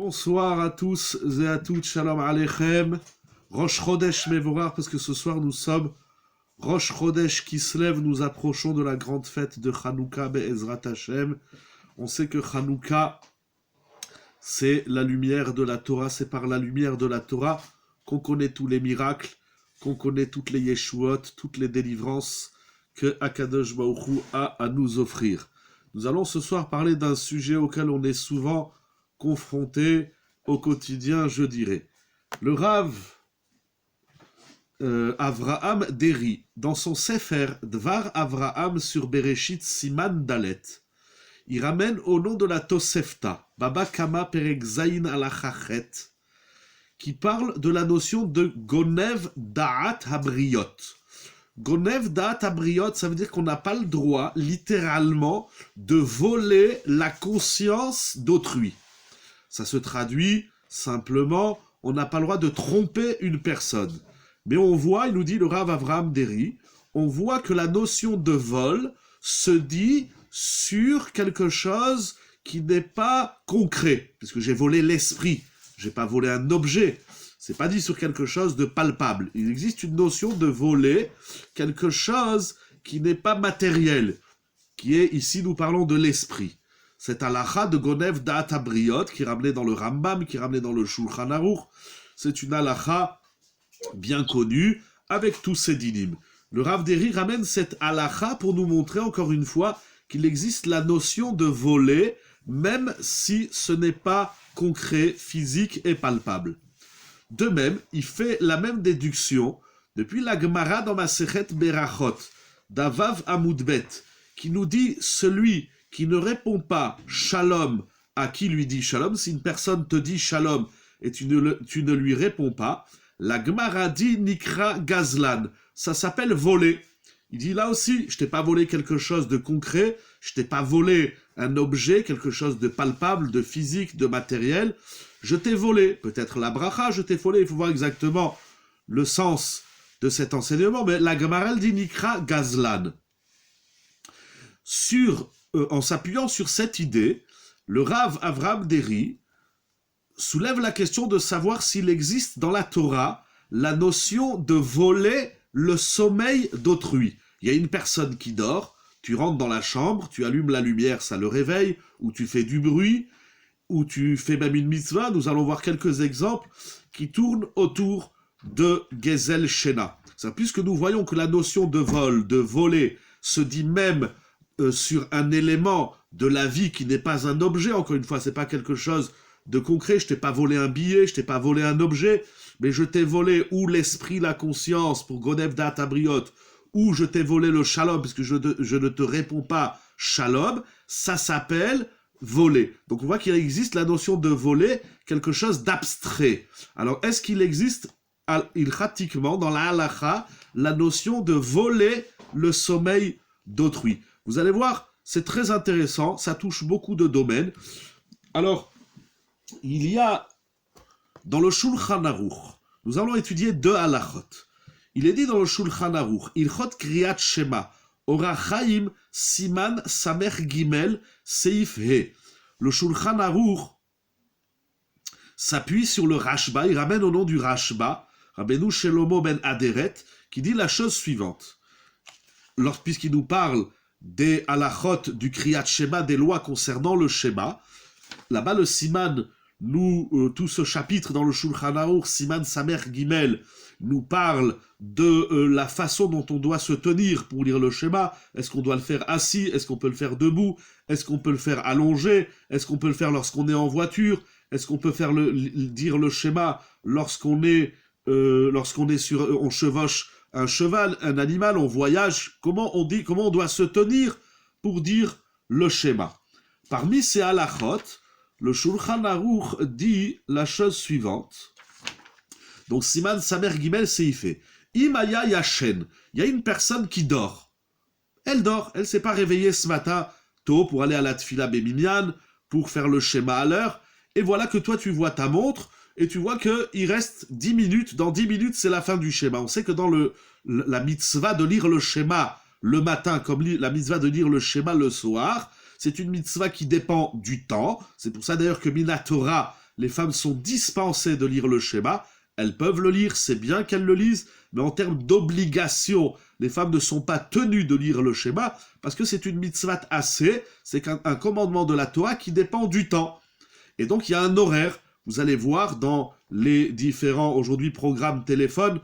Bonsoir à tous et à toutes, Shalom Aleichem, Rosh Chodesh Mevorach, parce que ce soir nous sommes Rosh Chodesh Kislev, nous approchons de la grande fête de Hanouka Be'ezrat Hashem. On sait que Hanouka, c'est la lumière de la Torah, c'est par la lumière de la Torah qu'on connaît tous les miracles, qu'on connaît toutes les Yeshuot, toutes les délivrances que Akadosh Baruch Hu a à nous offrir. Nous allons ce soir parler d'un sujet auquel on est souvent confronté au quotidien, je dirais. Le Rav Avraham Deri, dans son Sefer Dvar Avraham sur Bereshit Siman Dalet, il ramène au nom de la Tosefta, Baba Kama Perek Zayin Alachachet, qui parle de la notion de Gonev Da'at Habriot. Gonev Da'at Habriot, ça veut dire qu'on n'a pas le droit, littéralement, de voler la conscience d'autrui. Ça se traduit simplement, on n'a pas le droit de tromper une personne. Mais on voit, il nous dit le Rav Avraham Deri, on voit que la notion de vol se dit sur quelque chose qui n'est pas concret, puisque j'ai volé l'esprit, j'ai pas volé un objet, c'est pas dit sur quelque chose de palpable. Il existe une notion de voler quelque chose qui n'est pas matériel, qui est, ici nous parlons de l'esprit. Cette halakha de Gonev Da'at Habriot, qui est ramenée dans le Rambam, qui est ramenée dans le Shulchan Aruch, c'est une halakha bien connue, avec tous ses dinim. Le Rav Deri ramène cette halakha pour nous montrer encore une fois qu'il existe la notion de voler, même si ce n'est pas concret, physique et palpable. De même, il fait la même déduction depuis la Gemara dans Masechet Berachot, d'Avav Amoudbet, qui nous dit celui qui ne répond pas shalom à qui lui dit shalom, si une personne te dit shalom et tu ne lui réponds pas, la Gemara dit nikra gazlan, ça s'appelle voler. Il dit là aussi, je t'ai pas volé quelque chose de concret, je t'ai pas volé un objet, quelque chose de palpable, de physique, de matériel, je t'ai volé. Peut-être la bracha, je t'ai volé, il faut voir exactement le sens de cet enseignement, mais la Gemara dit nikra gazlan. En s'appuyant sur cette idée, le Rav Avraham Deri soulève la question de savoir s'il existe dans la Torah la notion de voler le sommeil d'autrui. Il y a une personne qui dort, tu rentres dans la chambre, tu allumes la lumière, ça le réveille, ou tu fais du bruit, ou tu fais même une mitzvah. Nous allons voir quelques exemples qui tournent autour de Gezel Shena. Puisque nous voyons que la notion de vol, de voler, se dit même sur un élément de la vie qui n'est pas un objet, encore une fois, c'est pas quelque chose de concret, je t'ai pas volé un billet, je t'ai pas volé un objet, mais je t'ai volé ou l'esprit, la conscience, pour Gonev Da'at Habriot, ou je t'ai volé le shalom, parce que je ne te réponds pas shalom, ça s'appelle voler. Donc on voit qu'il existe la notion de voler, quelque chose d'abstrait. Alors est-ce qu'il existe, ilchatiquement, dans la halakha, la notion de voler le sommeil d'autrui? Vous allez voir, c'est très intéressant, ça touche beaucoup de domaines. Alors, il y a, dans le Shulchan Aruch, nous allons étudier deux halachot. Il est dit dans le Shulchan Aruch, Ilchot Kriyat Shema, Orach Chaim, Siman Samer Gimel, Seif He. Le Shulchan Aruch s'appuie sur le Rashba, il ramène au nom du Rashba, Rabbeinu Shelomo ben Aderet, qui dit la chose suivante. Puisqu'il nous parle des halachot du Kriyat Shema, des lois concernant le Shema, là-bas le Siman, tout ce chapitre dans le Shulchan Aruch, Siman Samer Gimel, nous parle de la façon dont on doit se tenir pour lire le Shema. Est-ce qu'on doit le faire assis? Est-ce qu'on peut le faire debout? Est-ce qu'on peut le faire allongé? Est-ce qu'on peut le faire lorsqu'on est en voiture? Est-ce qu'on peut dire le Shema lorsqu'on chevauche un cheval, un animal, on voyage? Comment on doit se tenir pour dire le Shema? Parmi ces halachot, le Shulchan Aruch dit la chose suivante. Donc, Siman Samer Gimel Seifé. Imaya Yashen. Il y a une personne qui dort. Elle dort. Elle ne s'est pas réveillée ce matin tôt pour aller à la Tfila Beminyan, pour faire le Shema à l'heure. Et voilà que toi, tu vois ta montre et tu vois qu'il reste 10 minutes. Dans 10 minutes, c'est la fin du Shema. On sait que dans la mitzvah de lire le Shema le matin, comme la mitzvah de lire le Shema le soir, c'est une mitzvah qui dépend du temps. C'est pour ça d'ailleurs que Minatora, les femmes sont dispensées de lire le schéma. Elles peuvent le lire, c'est bien qu'elles le lisent, mais en termes d'obligation, les femmes ne sont pas tenues de lire le schéma, parce que c'est une mitzvah assez, c'est un commandement de la Torah qui dépend du temps. Et donc il y a un horaire. Vous allez voir dans les différents, aujourd'hui, programmes téléphones,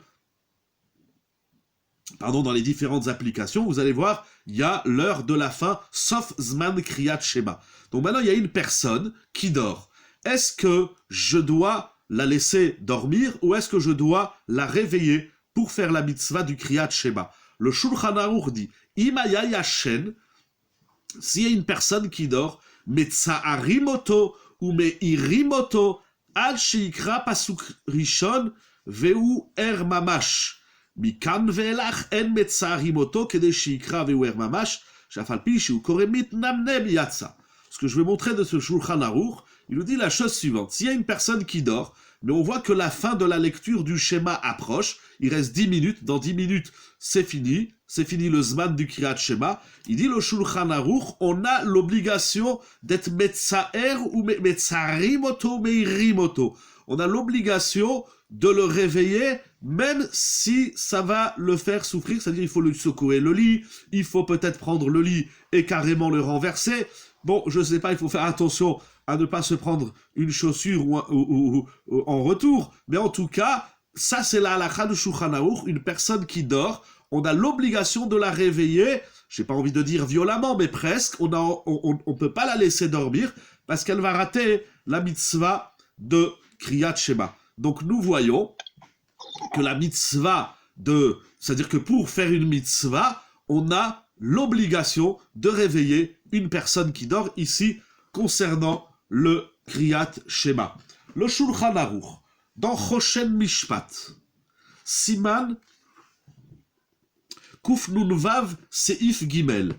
dans les différentes applications, vous allez voir, il y a l'heure de la fin, sauf Zman Kriyat Shema. Donc maintenant, il y a une personne qui dort. Est-ce que je dois la laisser dormir ou est-ce que je dois la réveiller pour faire la mitzvah du Kriyat Shema? Le Shulchan Aruch dit, Imaya Yashen, s'il y a une personne qui dort, Metzaharimoto ou Meirimoto, Al Sheikra Pasuk Rishon, Veu Mamash. מכאן ואילך אין מצערים אותו כדי שיקרא ויואר ממש, שאף על פי שהוא קורא מתנמנם יצא. Ce que je vais montrer de ce Shulchan Aruch, il nous dit la chose suivante. S'il y a une personne qui dort, mais on voit que la fin de la lecture du schéma approche, il reste 10 minutes, dans 10 minutes, c'est fini le Zman du Kriyat Shema, il dit le Shulchan Aruch, on a l'obligation d'être Metzaher ou Metzaharimoto, Meirimoto. On a l'obligation de le réveiller, même si ça va le faire souffrir, c'est-à-dire il faut lui secouer le lit, il faut peut-être prendre le lit et carrément le renverser. Bon, je sais pas, il faut faire attention à ne pas se prendre une chaussure ou en retour, mais en tout cas, ça c'est la halakha de Shulchan Aruch, une personne qui dort, on a l'obligation de la réveiller, j'ai pas envie de dire violemment, mais presque, on peut pas la laisser dormir, parce qu'elle va rater la mitzvah de Kriyat Shema. Donc nous voyons que la mitzvah c'est-à-dire que pour faire une mitzvah, on a l'obligation de réveiller une personne qui dort ici concernant le Kriyat Shema. Le Shulchan Aruch, dans Choshen Mishpat, Siman Kuf Nun Vav Seif Gimel,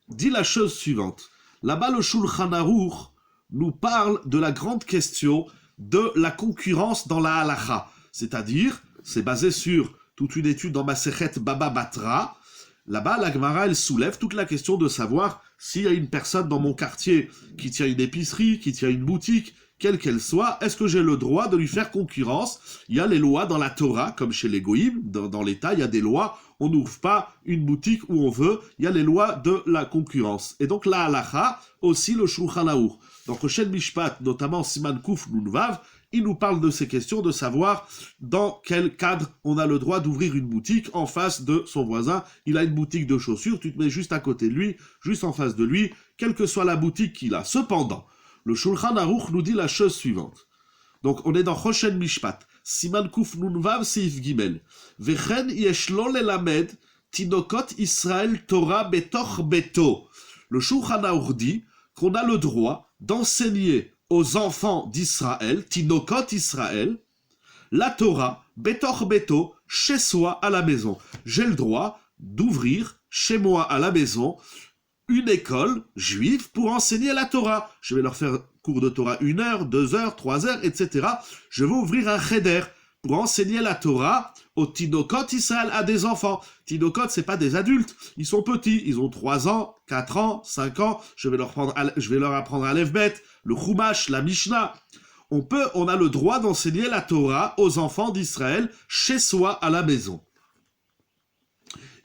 dit la chose suivante. Là-bas, le Shulchan Aruch nous parle de la grande question de la concurrence dans la halakha. C'est-à-dire, c'est basé sur toute une étude dans Masechet Baba Batra. Là-bas, la Gemara, elle soulève toute la question de savoir s'il y a une personne dans mon quartier qui tient une épicerie, qui tient une boutique, quelle qu'elle soit, est-ce que j'ai le droit de lui faire concurrence? Il y a les lois dans la Torah, comme chez les Goïm, dans l'État, il y a des lois, on n'ouvre pas une boutique où on veut, il y a les lois de la concurrence. Et donc la halakha, aussi le Shulchan Aruch. Dans Choshen Mishpat, notamment Siman Kuf Nun Vav, il nous parle de ces questions, de savoir dans quel cadre on a le droit d'ouvrir une boutique en face de son voisin. Il a une boutique de chaussures, tu te mets juste à côté de lui, juste en face de lui, quelle que soit la boutique qu'il a. Cependant, le Shulchan Aruch nous dit la chose suivante. Donc on est dans Choshen Mishpat, Siman Kuf Nun Vav Seif Gimel. Vechen yesh lo lelamed tinokot Israël Torah betoch beto. Le Shulchan Aruch dit qu'on a le droit d'enseigner aux enfants d'Israël, Tinokot Israël, la Torah, Betor Beto, chez soi à la maison. J'ai le droit d'ouvrir chez moi à la maison une école juive pour enseigner la Torah. Je vais leur faire cours de Torah 1 heure, 2 heures, 3 heures, etc. Je vais ouvrir un cheder pour enseigner la Torah aux Tinokot Israël, à des enfants. Tinokot, c'est pas des adultes, ils sont petits, ils ont 3 ans, 4 ans, 5 ans, je vais leur apprendre à Levbet, le Chumash, la Mishnah. On a le droit d'enseigner la Torah aux enfants d'Israël chez soi à la maison.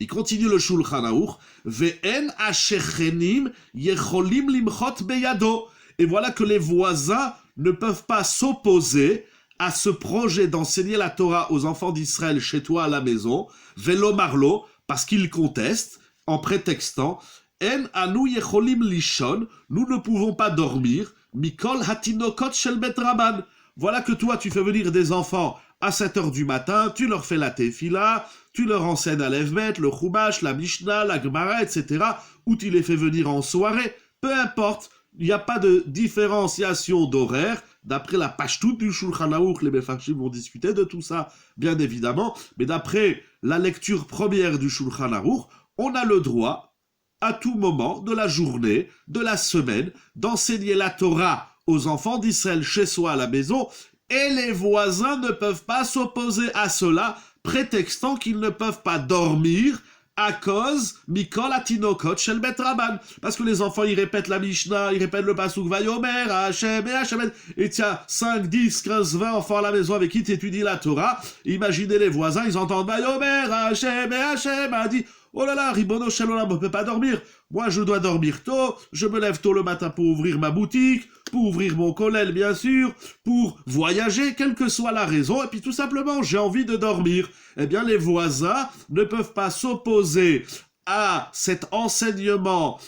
Il continue le Shulchan Aruch, Ve'en ashechenim yecholim limchot beyado. Et voilà que les voisins ne peuvent pas s'opposer à ce projet d'enseigner la Torah aux enfants d'Israël chez toi à la maison, Velo Marlo, parce qu'ils contestent, en prétextant, En anu yecholim lishon, nous ne pouvons pas dormir, Mikol hatinokot shel bet Raban. Voilà que toi, tu fais venir des enfants à 7h du matin, tu leur fais la tefila, tu leur enseignes à l'Evbet, le Chumash, la Mishnah, la Gemara, etc., ou tu les fais venir en soirée, peu importe, il n'y a pas de différenciation d'horaire. D'après la pashtout du Shulchan Aruch, les Mefarshim vont discuter de tout ça, bien évidemment, mais d'après la lecture première du Shulchan Aruch, on a le droit, à tout moment de la journée, de la semaine, d'enseigner la Torah aux enfants d'Israël chez soi à la maison, et les voisins ne peuvent pas s'opposer à cela, prétextant qu'ils ne peuvent pas dormir à cause Mikol Atinokot Shel Bet Rabban. Parce que les enfants, ils répètent la Mishnah, ils répètent le Pasuk Vayomer, Hachem et Hachem. Et tiens, 5, 10, 15, 20 enfants à la maison avec qui tu étudies la Torah. Imaginez les voisins, ils entendent Vayomer, Hachem et Hachem. A dit, oh là là, Ribono Shel Olam, on ne peut pas dormir. Moi, je dois dormir tôt, je me lève tôt le matin pour ouvrir ma boutique, pour ouvrir mon kollel, bien sûr, pour voyager, quelle que soit la raison, et puis tout simplement, j'ai envie de dormir. Eh bien, les voisins ne peuvent pas s'opposer à cet enseignement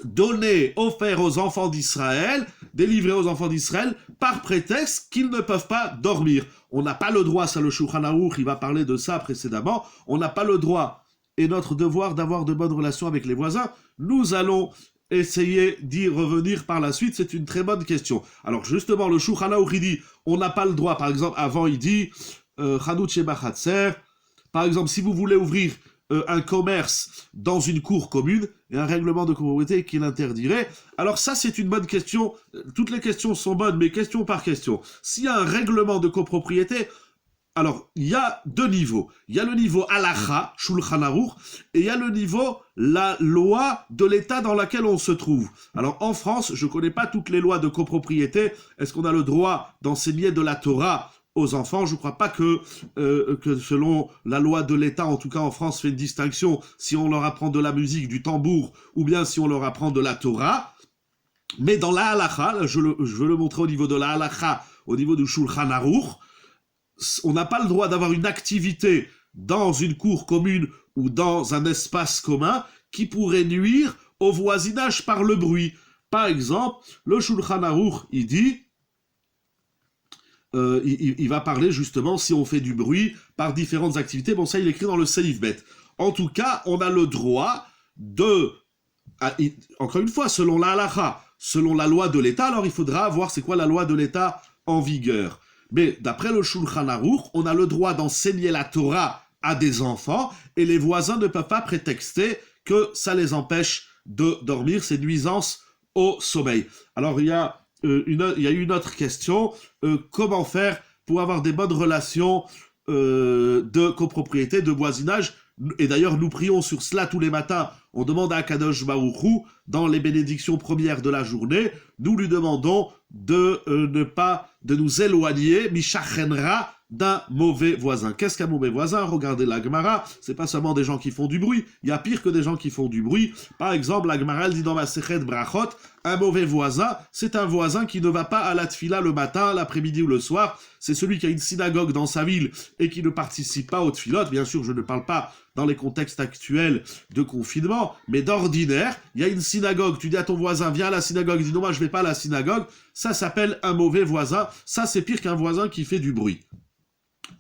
donné, offert aux enfants d'Israël, délivré aux enfants d'Israël, par prétexte qu'ils ne peuvent pas dormir. On n'a pas le droit, ça le Shulchan Aruch, il va parler de ça précédemment, on n'a pas le droit, et notre devoir d'avoir de bonnes relations avec les voisins. Nous allons essayer d'y revenir par la suite, c'est une très bonne question. Alors justement, le Shulchan Aruch, il dit, on n'a pas le droit, par exemple, avant il dit, Chanut Sheba Chatzer, par exemple, si vous voulez ouvrir un commerce dans une cour commune, et un règlement de copropriété qui l'interdirait. Alors ça, c'est une bonne question. Toutes les questions sont bonnes, mais question par question. S'il y a un règlement de copropriété, alors il y a deux niveaux. Il y a le niveau halacha, Shulchan Aruch, et il y a le niveau la loi de l'État dans lequel on se trouve. Alors en France, je ne connais pas toutes les lois de copropriété. Est-ce qu'on a le droit d'enseigner de la Torah aux enfants? Je ne crois pas que selon la loi de l'État, en tout cas en France, fait une distinction si on leur apprend de la musique, du tambour, ou bien si on leur apprend de la Torah. Mais dans la halacha, je veux le montrer au niveau de la halacha, au niveau du Shulchan Aruch, on n'a pas le droit d'avoir une activité dans une cour commune ou dans un espace commun qui pourrait nuire au voisinage par le bruit. Par exemple, le Shulchan Aruch, il dit... il va parler justement si on fait du bruit par différentes activités. Bon, ça, il écrit dans le Seif Bet. En tout cas, on a le droit de... encore une fois, selon la halacha, selon la loi de l'État, alors il faudra voir c'est quoi la loi de l'État en vigueur. Mais d'après le Shulchan Aruch, on a le droit d'enseigner la Torah à des enfants et les voisins ne peuvent pas prétexter que ça les empêche de dormir, c'est nuisance au sommeil. Alors, il y a une autre question, comment faire pour avoir des bonnes relations de copropriété, de voisinage. Et d'ailleurs, nous prions sur cela tous les matins. On demande à Kadosh Baruch Hu, dans les bénédictions premières de la journée, nous lui demandons de nous éloigner, Mishachenra, d'un mauvais voisin. Qu'est-ce qu'un mauvais voisin? Regardez la Gemara, c'est pas seulement des gens qui font du bruit, il y a pire que des gens qui font du bruit. Par exemple, la Gemara, elle dit dans Masechet Brachot, un mauvais voisin, c'est un voisin qui ne va pas à la tfila le matin, l'après-midi ou le soir, c'est celui qui a une synagogue dans sa ville et qui ne participe pas aux tfilotes. Bien sûr, je ne parle pas dans les contextes actuels de confinement, mais d'ordinaire, il y a une synagogue, tu dis à ton voisin, viens à la synagogue, il dit non, moi je vais pas à la synagogue, ça s'appelle un mauvais voisin, ça c'est pire qu'un voisin qui fait du bruit.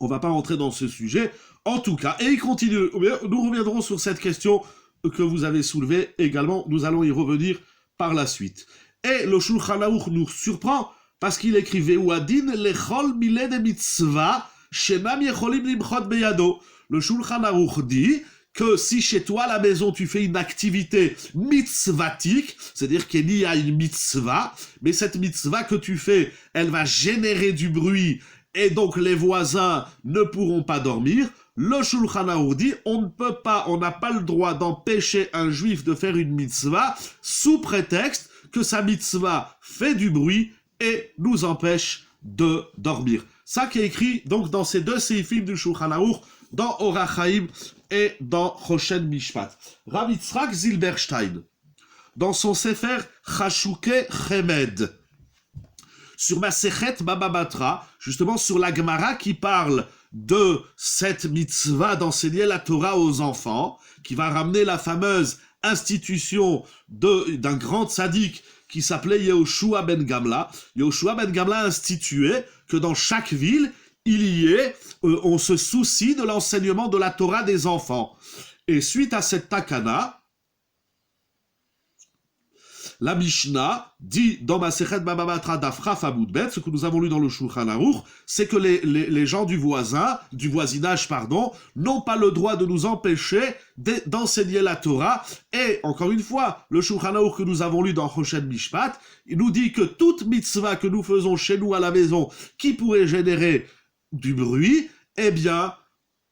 On va pas rentrer dans ce sujet, en tout cas, et il continue, nous reviendrons sur cette question que vous avez soulevée également, nous allons y revenir par la suite. Et le Shulchan Aruch nous surprend, parce qu'il écrit Ve'uadin lechol miled mitzvah shenam yecholim limchot beyado. Le Shulchan Aruch dit que si chez toi à la maison tu fais une activité mitzvatique, c'est-à-dire qu'il y a une mitzvah, mais cette mitzvah que tu fais, elle va générer du bruit et donc les voisins ne pourront pas dormir, le Shulchan Aruch dit on n'a pas le droit d'empêcher un juif de faire une mitzvah sous prétexte que sa mitzvah fait du bruit et nous empêche de dormir. Ça qui est écrit donc dans ces deux séifim du Shulchan Aruch, dans Orach Chaim et dans Choshen Mishpat. Rav Yitzhak Zilberstein, dans son Sefer Chashuke Chemed, sur Masechet Baba Batra, justement sur la Gemara qui parle de cette mitzvah d'enseigner la Torah aux enfants, qui va ramener la fameuse institution d'un grand tzaddik qui s'appelait Yehoshua ben Gamla. Yehoshua ben Gamla a institué que dans chaque ville, on se soucie de l'enseignement de la Torah des enfants. Et suite à cette takana, la Mishnah dit dans Masechet Baba Batra d'Afraf Amud Bet, ce que nous avons lu dans le Shulchan Aruch, c'est que les gens du voisinage, n'ont pas le droit de nous empêcher d'enseigner la Torah. Et encore une fois, le Shulchan Aruch que nous avons lu dans Choshen Mishpat, il nous dit que toute mitzvah que nous faisons chez nous à la maison, qui pourrait générer du bruit, eh bien,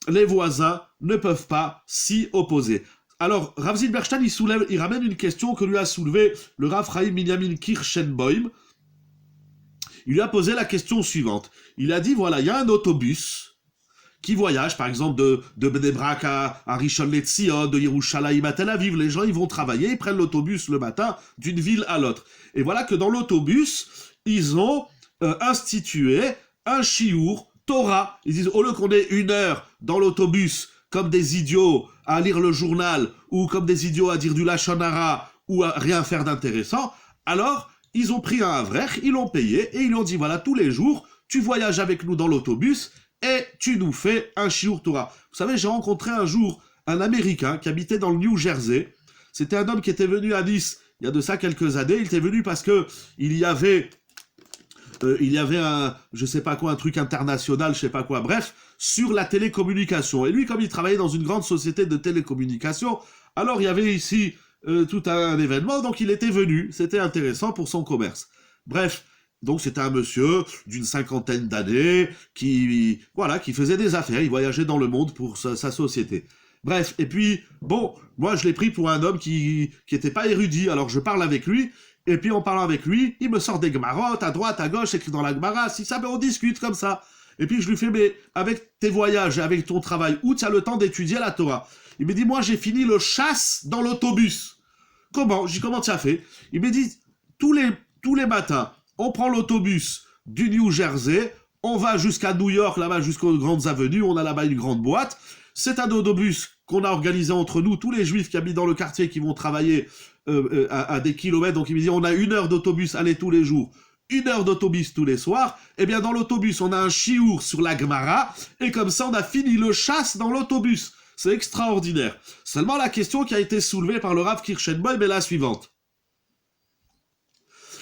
les voisins ne peuvent pas s'y opposer. Alors, Rav Zilberstein, il ramène une question que lui a soulevée le Rav Chaim Binyamin Kirschenbaum. Il lui a posé la question suivante. Il a dit, voilà, il y a un autobus qui voyage, par exemple, de Bnei Brak à Rishon LeZion, de Yerushalayim à Tel Aviv. Les gens, ils vont travailler, ils prennent l'autobus le matin d'une ville à l'autre. Et voilà que dans l'autobus, ils ont institué un shiur Torah. Ils disent, au lieu qu'on ait 1 heure dans l'autobus, comme des idiots à lire le journal, ou comme des idiots à dire du Lashon Hara, ou à rien faire d'intéressant, alors ils ont pris un avrech, ils l'ont payé, et ils lui ont dit, voilà, tous les jours, tu voyages avec nous dans l'autobus, et tu nous fais un shiur Torah. Vous savez, j'ai rencontré un jour un Américain qui habitait dans le New Jersey. C'était un homme qui était venu à Nice il y a de ça quelques années. Il était venu parce que il y avait un, je sais pas quoi, un truc international, je sais pas quoi, bref, sur la télécommunication. Et lui, comme il travaillait dans une grande société de télécommunication, alors il y avait ici tout un événement, donc il était venu. C'était intéressant pour son commerce. Bref. Donc c'était un monsieur d'une 50aine d'années qui faisait des affaires, il voyageait dans le monde pour sa société. Bref, et puis, bon, moi je l'ai pris pour un homme qui était pas érudit, alors je parle avec lui, et puis en parlant avec lui, il me sort des gemarotes à droite, à gauche, écrit dans la gemara, si ça, ben on discute comme ça. Et puis je lui fais, mais avec tes voyages et avec ton travail, où tu as le temps d'étudier la Torah? Il me dit, moi j'ai fini le chasse dans l'autobus. Comment? J'ai dit, comment tu as fait? Il me dit, tous les matins, on prend l'autobus du New Jersey, on va jusqu'à New York, là-bas, jusqu'aux grandes avenues, on a là-bas une grande boîte. C'est un autobus qu'on a organisé entre nous, tous les juifs qui habitent dans le quartier, qui vont travailler à des kilomètres. Donc il me dit, on a 1 heure d'autobus, aller tous les jours, 1 heure d'autobus tous les soirs. Eh bien, dans l'autobus, on a un shiur sur la Gemara, et comme ça, on a fini le chasse dans l'autobus. C'est extraordinaire. Seulement, la question qui a été soulevée par le Rav Kirschenbaum est la suivante.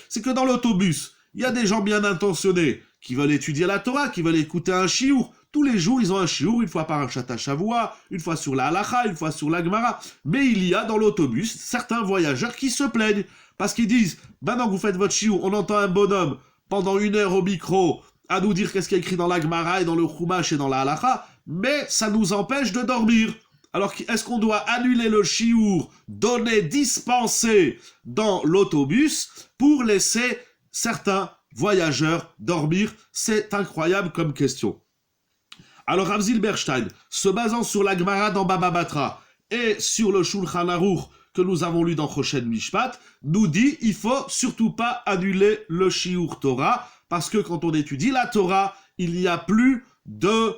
C'est que dans l'autobus, il y a des gens bien intentionnés qui veulent étudier la Torah, qui veulent écouter un shiur. Tous les jours, ils ont un shiur, une fois par un Shat HaShavua, une fois sur la Halacha, une fois sur la Gemara. Mais il y a dans l'autobus certains voyageurs qui se plaignent parce qu'ils disent, maintenant que vous faites votre shiur, on entend un bonhomme pendant 1 heure au micro à nous dire qu'est-ce qu'il y a écrit dans la Gemara et dans le Chumash et dans la Halacha, mais ça nous empêche de dormir. Alors, est-ce qu'on doit annuler le shiur, donné, dispensé dans l'autobus pour laisser certains voyageurs dormir? C'est incroyable comme question. Alors, Rav Zilberstein, se basant sur la Gemara dans Baba Batra et sur le Shulchan Aruch que nous avons lu dans Choshen Mishpat, nous dit il faut surtout pas annuler le shiur Torah, parce que quand on étudie la Torah, il n'y a plus de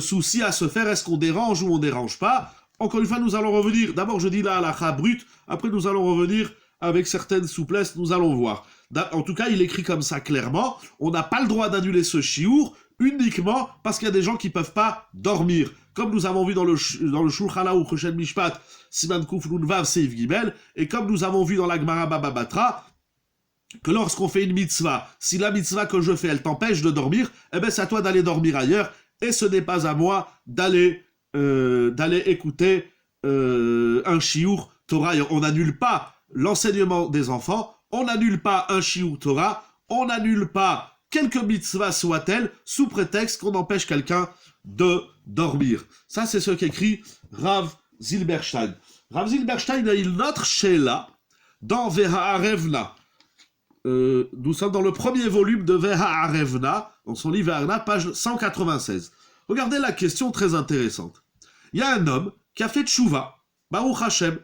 souci à se faire, est-ce qu'on dérange ou on dérange pas? Encore une fois, nous allons revenir, d'abord je dis la halakha brute, après nous allons revenir avec certaines souplesses, nous allons voir. En tout cas, il écrit comme ça clairement, on n'a pas le droit d'annuler ce shiur uniquement parce qu'il y a des gens qui peuvent pas dormir. Comme nous avons vu dans le Shulchan Aruch Choshen Mishpat, Siman Kuf Nun Vav Seif Gimel, et comme nous avons vu dans la Gemara Baba Batra, que lorsqu'on fait une mitzvah, si la mitzvah que je fais, elle t'empêche de dormir, eh ben c'est à toi d'aller dormir ailleurs, et ce n'est pas à moi d'aller écouter un shiur Torah. On n'annule pas l'enseignement des enfants, on n'annule pas un shiur Torah, on n'annule pas quelque mitzvah soit-elle, sous prétexte qu'on empêche quelqu'un de dormir. Ça, c'est ce qu'écrit Rav Zilberstein. Rav Zilberstein a une autre sheila dans Ve'ha'arevna. Nous sommes dans le premier volume de Ve'ha'arevna, dans son livre Ve'ha'arevna, page 196. Regardez la question très intéressante. Il y a un homme qui a fait tchouva, Baruch Hashem.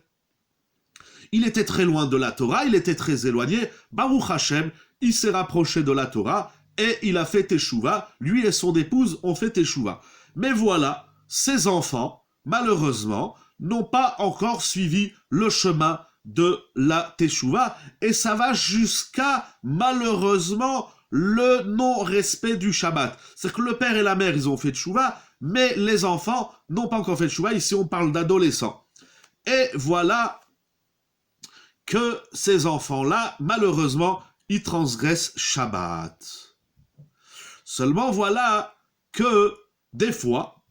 Il était très loin de la Torah, il était très éloigné. Baruch Hashem, il s'est rapproché de la Torah et il a fait teshuva. Lui et son épouse ont fait teshuva. Mais voilà, ses enfants, malheureusement, n'ont pas encore suivi le chemin de la teshuva. Et ça va jusqu'à, malheureusement, le non-respect du Shabbat. C'est-à-dire que le père et la mère, ils ont fait teshuva, mais les enfants n'ont pas encore fait teshuva. Ici, on parle d'adolescents. Et voilà que ces enfants-là, malheureusement, ils transgressent Shabbat. Seulement, voilà que des fois,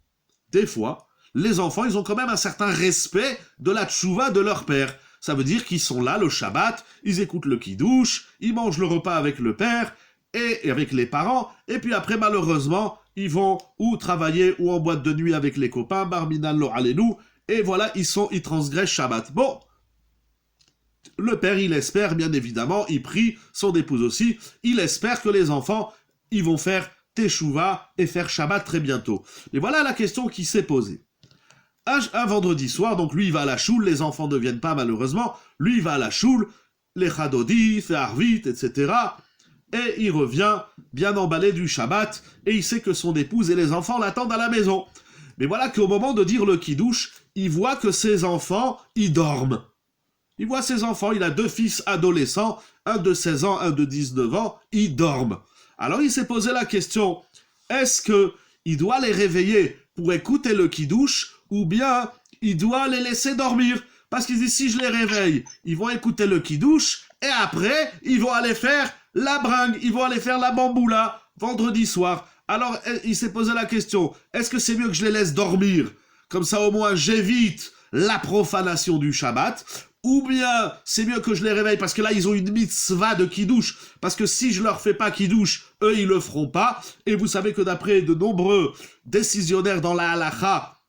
les enfants, ils ont quand même un certain respect de la tchouva de leur père. Ça veut dire qu'ils sont là le Shabbat, ils écoutent le kiddush, ils mangent le repas avec le père, et avec les parents, et puis après, malheureusement, ils vont ou travailler ou en boîte de nuit avec les copains, Barminan lo alenu, et voilà, ils transgressent Shabbat. Bon, le père, il espère, bien évidemment, il prie, son épouse aussi, il espère que les enfants, ils vont faire Teshuvah et faire Shabbat très bientôt. Et voilà la question qui s'est posée. Un vendredi soir, donc lui, il va à la choule, les enfants ne viennent pas, malheureusement, lui, il va à la choule, les Chadodi, fait Arvit, etc., et il revient bien emballé du Shabbat, et il sait que son épouse et les enfants l'attendent à la maison. Mais voilà qu'au moment de dire le Kiddush, il voit que ses enfants, ils dorment. Il voit ses enfants, il a 2 fils adolescents, un de 16 ans, un de 19 ans, ils dorment. Alors il s'est posé la question, est-ce qu'il doit les réveiller pour écouter le Kiddush, ou bien il doit les laisser dormir? Parce qu'il dit, si je les réveille, ils vont écouter le Kiddush, et après, ils vont aller faire la bringue, ils vont aller faire la bamboula, vendredi soir. Alors, il s'est posé la question, est-ce que c'est mieux que je les laisse dormir? Comme ça, au moins, j'évite la profanation du Shabbat. Ou bien, c'est mieux que je les réveille, parce que là, ils ont une mitzvah de Kiddush. Parce que si je leur fais pas Kiddush, eux, ils le feront pas. Et vous savez que d'après de nombreux décisionnaires dans la halacha,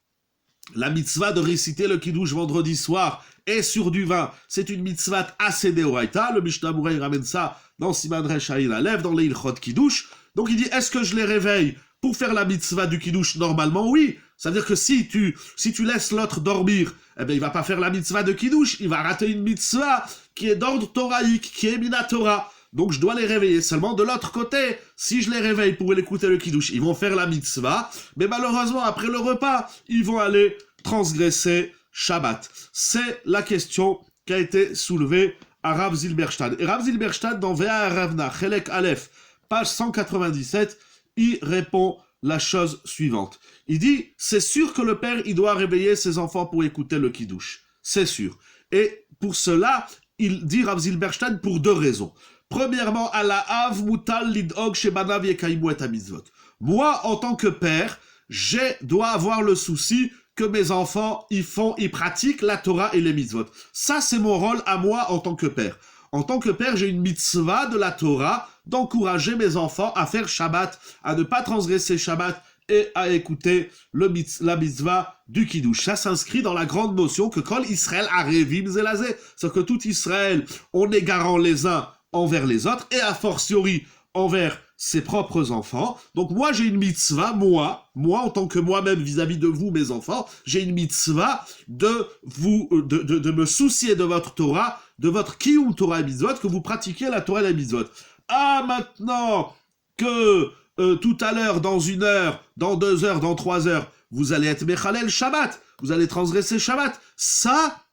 la mitzvah de réciter le Kiddush vendredi soir et sur du vin, c'est une mitzvah assez déoraita. Le Mishnah Mouraï ramène ça dans Siman Resh Ayin Alev, dans les Ilchot Kiddush. Donc il dit, est-ce que je les réveille pour faire la mitzvah du Kiddush? Normalement, oui. Ça veut dire que si tu laisses l'autre dormir, eh bien, il va pas faire la mitzvah de Kiddush, il va rater une mitzvah qui est d'ordre toraïque, qui est Minatora. Donc je dois les réveiller. Seulement de l'autre côté, si je les réveille pour écouter le Kiddush, ils vont faire la mitzvah, mais malheureusement, après le repas, ils vont aller transgresser Shabbat. C'est la question qui a été soulevée à Rav Zilberstein. Et Rav Zilberstein, dans Vea Ravna, Chelek Aleph, page 197, il répond la chose suivante. Il dit, c'est sûr que le père, il doit réveiller ses enfants pour écouter le Kiddush. C'est sûr. Et pour cela, il dit Rav Zilberstein pour 2 raisons. Premièrement, ala av mutal lidog shebanav yekaimu et hamizvot. Moi, en tant que père, je dois avoir le souci que mes enfants, ils pratiquent la Torah et les mitzvot. Ça, c'est mon rôle à moi en tant que père. En tant que père, j'ai une mitzvah de la Torah d'encourager mes enfants à faire Shabbat, à ne pas transgresser Shabbat et à écouter la mitzvah du Kiddush. Ça s'inscrit dans la grande notion que Kol Israël arevim zelazé, c'est que tout Israël, on est garant les uns envers les autres et a fortiori envers ses propres enfants. Donc moi j'ai une mitzvah, moi en tant que moi-même vis-à-vis de vous mes enfants, j'ai une mitzvah de me soucier de votre Torah, de votre Kiyum Torah et Mitzvot, que vous pratiquiez la Torah et la Mitzvot. Ah, maintenant que tout à l'heure, dans 1 heure, dans 2 heures, dans 3 heures, vous allez être Mechalel Shabbat, vous allez transgresser Shabbat, ça,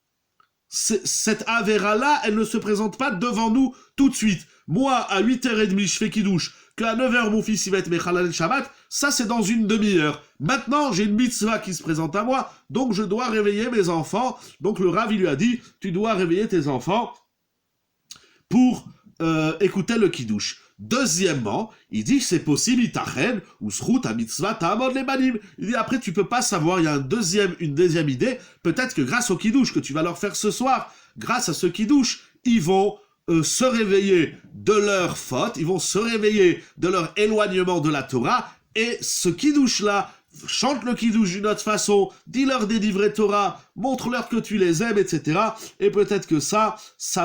cette avéra-là, elle ne se présente pas devant nous tout de suite. Moi, à 8h30, je fais Kiddush, qu'à 9h, mon fils, il va être Mechalel Shabbat, ça, c'est dans 1 demi-heure. Maintenant, j'ai une mitzvah qui se présente à moi, donc je dois réveiller mes enfants. Donc le Rav, il lui a dit, tu dois réveiller tes enfants pour écouter le Kiddush. Deuxièmement, il dit c'est possible, itachen, ou srout à mitzvah ta'amod les banim. Il dit après tu peux pas savoir, il y a une deuxième idée, peut-être que grâce au Kiddush que tu vas leur faire ce soir, grâce à ce Kiddush, ils vont se réveiller de leur faute, ils vont se réveiller de leur éloignement de la Torah, et ce Kiddush-là, chante le Kiddush d'une autre façon, dis-leur des livrets Torah, montre-leur que tu les aimes, etc. Et peut-être que ça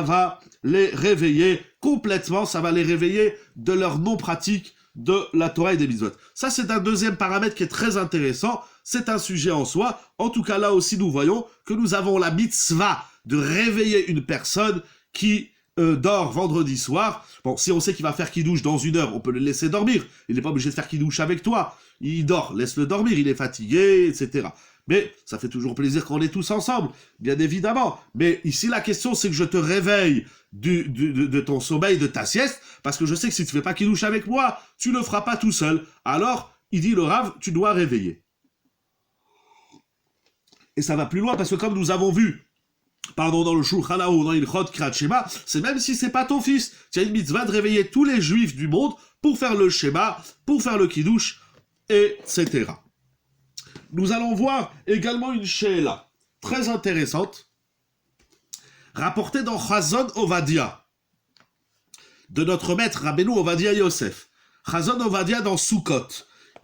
va les réveiller complètement, ça va les réveiller de leur non-pratique de la Torah et des mitzvot. Ça, c'est un deuxième paramètre qui est très intéressant, c'est un sujet en soi. En tout cas, là aussi, nous voyons que nous avons la mitzvah de réveiller une personne qui dort vendredi soir. Bon, si on sait qu'il va faire Kiddush dans 1 heure, on peut le laisser dormir. Il n'est pas obligé de faire Kiddush avec toi. Il dort, laisse-le dormir, il est fatigué, etc. Mais ça fait toujours plaisir quand on est tous ensemble, bien évidemment. Mais ici, la question, c'est que je te réveille de ton sommeil, de ta sieste, parce que je sais que si tu ne fais pas Kiddush avec moi, tu ne le feras pas tout seul. Alors, il dit le Rav, tu dois réveiller. Et ça va plus loin, parce que comme nous avons vu, dans le Shulchan Aruch, dans Ilchot Kriyat Shema, c'est même si c'est pas ton fils, tu as une mitzvah de réveiller tous les juifs du monde pour faire le Shema, pour faire le Kiddush, etc. Nous allons voir également une she'ela très intéressante, rapportée dans Chazon Ovadia. de notre maître Rabbeinu Ovadia Yosef. Chazon Ovadia dans Sukkot.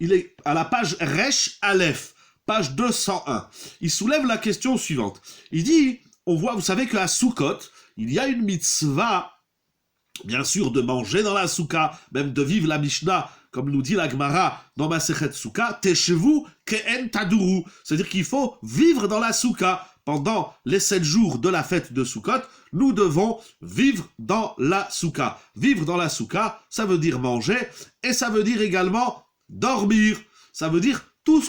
Il est à la page Resh Aleph, page 201. Il soulève la question suivante. Il dit, on voit, vous savez qu'à Sukkot, il y a une mitzvah, bien sûr, de manger dans la souka, même de vivre la Mishnah, comme nous dit la Gemara dans Masechet Souka, Teshevu ke'en taduru. C'est-à-dire qu'il faut vivre dans la souka. Pendant les 7 jours de la fête de Sukkot, nous devons vivre dans la souka. Vivre dans la souka, ça veut dire manger, et ça veut dire également dormir. Ça veut dire tout ce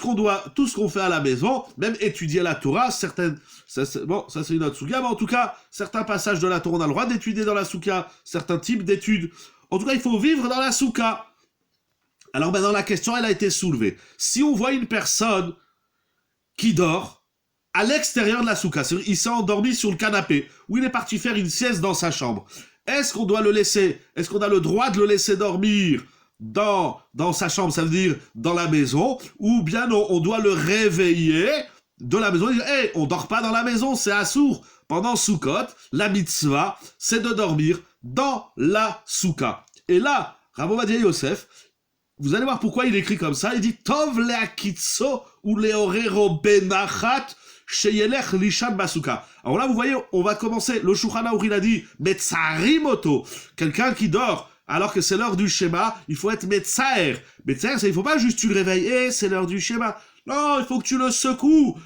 qu'on fait à la maison, même étudier la Torah, ça c'est une autre souka, mais en tout cas, certains passages de la Torah, on a le droit d'étudier dans la souka, certains types d'études. En tout cas, il faut vivre dans la souka. Alors maintenant, la question, elle a été soulevée. Si on voit une personne qui dort à l'extérieur de la souka, c'est-à-dire il s'est endormi sur le canapé, ou il est parti faire une sieste dans sa chambre, est-ce qu'on doit le laisser, est-ce qu'on a le droit de le laisser dormir dans sa chambre, ça veut dire dans la maison, ou bien on doit le réveiller de la maison et dire, hey, on dort pas dans la maison, c'est assour. Pendant Sukkot, la mitzvah, c'est de dormir dans la souka. Et là, Rav Ovadia Yosef, vous allez voir pourquoi il écrit comme ça, il dit, Tov leakitso ou leorero benachat sheyelech lishan basuka. Alors là, vous voyez, on va commencer, le Shulchan Aruch, il a dit, metzarimoto, quelqu'un qui dort, alors que c'est l'heure du schéma, il faut être metzaer. Metzaer, il faut pas juste tu le réveilles, c'est l'heure du schéma. Non, il faut que tu le secoues.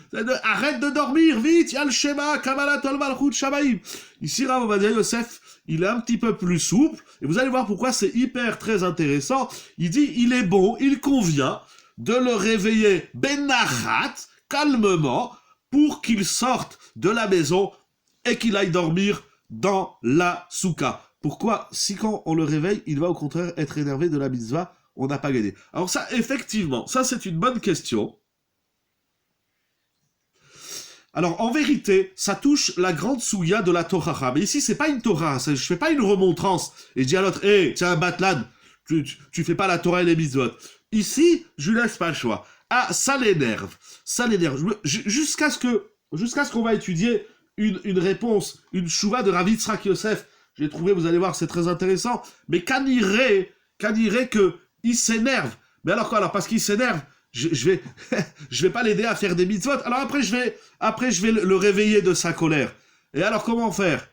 Arrête de dormir, vite, il y a le schéma, Kabbalat Ol Malchut Shamayim. Ici, Rav Ovadia Yosef, il est un petit peu plus souple, et vous allez voir pourquoi c'est hyper très intéressant. Il dit, il est bon, il convient de le réveiller benachat, calmement, pour qu'il sorte de la maison et qu'il aille dormir dans la souka. Pourquoi? Si quand on le réveille, il va au contraire être énervé de la mitzvah, on n'a pas gagné. Alors ça, effectivement, ça c'est une bonne question. Alors en vérité, ça touche la grande souya de la Torah. Mais ici, c'est pas une Torah, je fais pas une remontrance. Et je dis à l'autre, hé, tiens, Batlan, tu fais pas la Torah et les mitzvot. Ici, je lui laisse pas le choix. Ah, ça l'énerve. Jusqu'à ce qu'on va étudier une réponse, une chouva de Rav Yitzhak Yosef. J'ai trouvé, vous allez voir, c'est très intéressant. Mais qu'anirait que il s'énerve. Mais alors quoi? Alors parce qu'il s'énerve, je vais pas l'aider à faire des mitzvot. Alors après je vais le réveiller de sa colère. Et alors comment faire?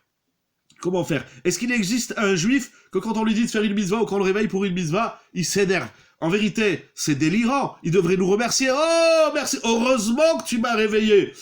Est-ce qu'il existe un juif que quand on lui dit de faire une mitzvah ou qu'on le réveille pour une mitzvah, il s'énerve? En vérité, c'est délirant. Il devrait nous remercier. Oh, merci. Heureusement que tu m'as réveillé.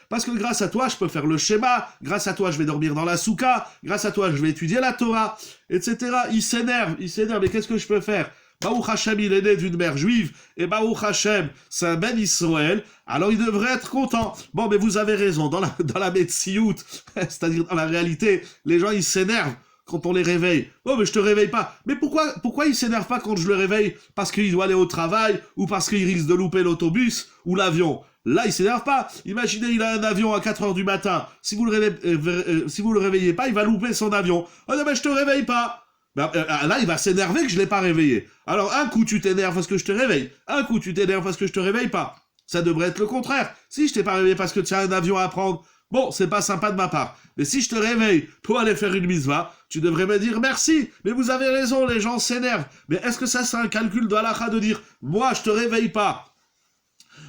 Parce que grâce à toi, je peux faire le schéma. Grâce à toi, je vais dormir dans la souka. Grâce à toi, je vais étudier la Torah, etc. Il s'énerve. Mais qu'est-ce que je peux faire? Baruch Hashem, il est né d'une mère juive. Et Baruch Hashem, c'est un ben Israël. Alors il devrait être content. Bon, mais vous avez raison. Dans la Metsiout, c'est-à-dire dans la réalité, les gens, ils s'énervent quand on les réveille. Oh, mais je te réveille pas. Mais pourquoi il s'énerve pas quand je le réveille? Parce qu'il doit aller au travail, ou parce qu'il risque de louper l'autobus, ou l'avion. Là, il s'énerve pas. Imaginez, il a un avion à 4h du matin. Si vous le réveillez pas, il va louper son avion. Oh non, mais je te réveille pas. Là, il va s'énerver que je l'ai pas réveillé. Alors, un coup, tu t'énerves parce que je te réveille. Un coup, tu t'énerves parce que je te réveille pas. Ça devrait être le contraire. Si je t'ai pas réveillé parce que tu as un avion à prendre, bon, c'est pas sympa de ma part. Mais si je te réveille pour aller faire une mitzvah, tu devrais me dire merci. Mais vous avez raison, les gens s'énervent. Mais est-ce que ça, c'est un calcul de halakha de dire, moi, je te réveille pas.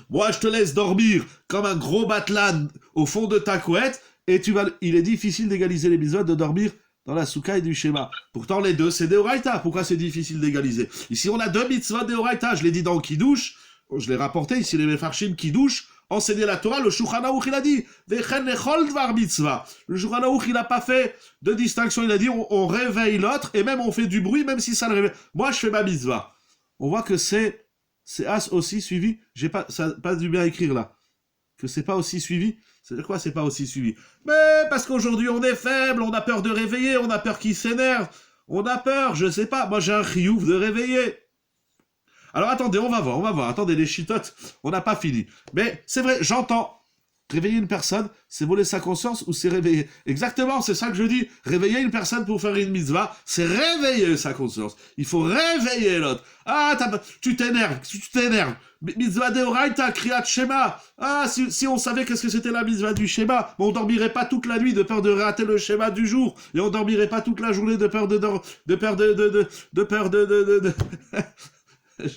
Moi, je te laisse dormir comme un gros batlan au fond de ta couette, et il est difficile d'égaliser les mitzvahs de dormir dans la souka et du schéma. Pourtant, les deux, c'est des oraita. Pourquoi c'est difficile d'égaliser? Ici, on a 2 mitzvahs des oraita. Je l'ai dit dans Kiddush. Je l'ai rapporté ici, les Mefarshim Kiddush. Enseigner la Torah, le Shulchan Aruch, il a dit Vechen lechol dvar mitzvah. Le Shulchan Aruch, il n'a pas fait de distinction. Il a dit on réveille l'autre et même on fait du bruit, même si ça le réveille. Moi, je fais ma mitzvah. On voit que c'est as aussi suivi. Ça pas dû bien écrire là. Que c'est pas aussi suivi. C'est-à-dire quoi, c'est pas aussi suivi? Mais parce qu'aujourd'hui, on est faible, on a peur de réveiller, on a peur qu'il s'énerve. On a peur, je sais pas. Moi, j'ai un chiouf de réveiller. Alors attendez, on va voir. Attendez, les chitotes, on n'a pas fini. Mais c'est vrai, j'entends Réveiller une personne, c'est voler sa conscience ou c'est réveiller? Exactement, c'est ça que je dis. Réveiller une personne pour faire une mitzvah, c'est réveiller sa conscience. Il faut réveiller l'autre. Ah, tu t'énerves. Mitzvah deoraita, kriyat shema. Ah, si on savait qu'est-ce que c'était la mitzvah du shema, on dormirait pas toute la nuit de peur de rater le shema du jour, et on dormirait pas toute la journée de peur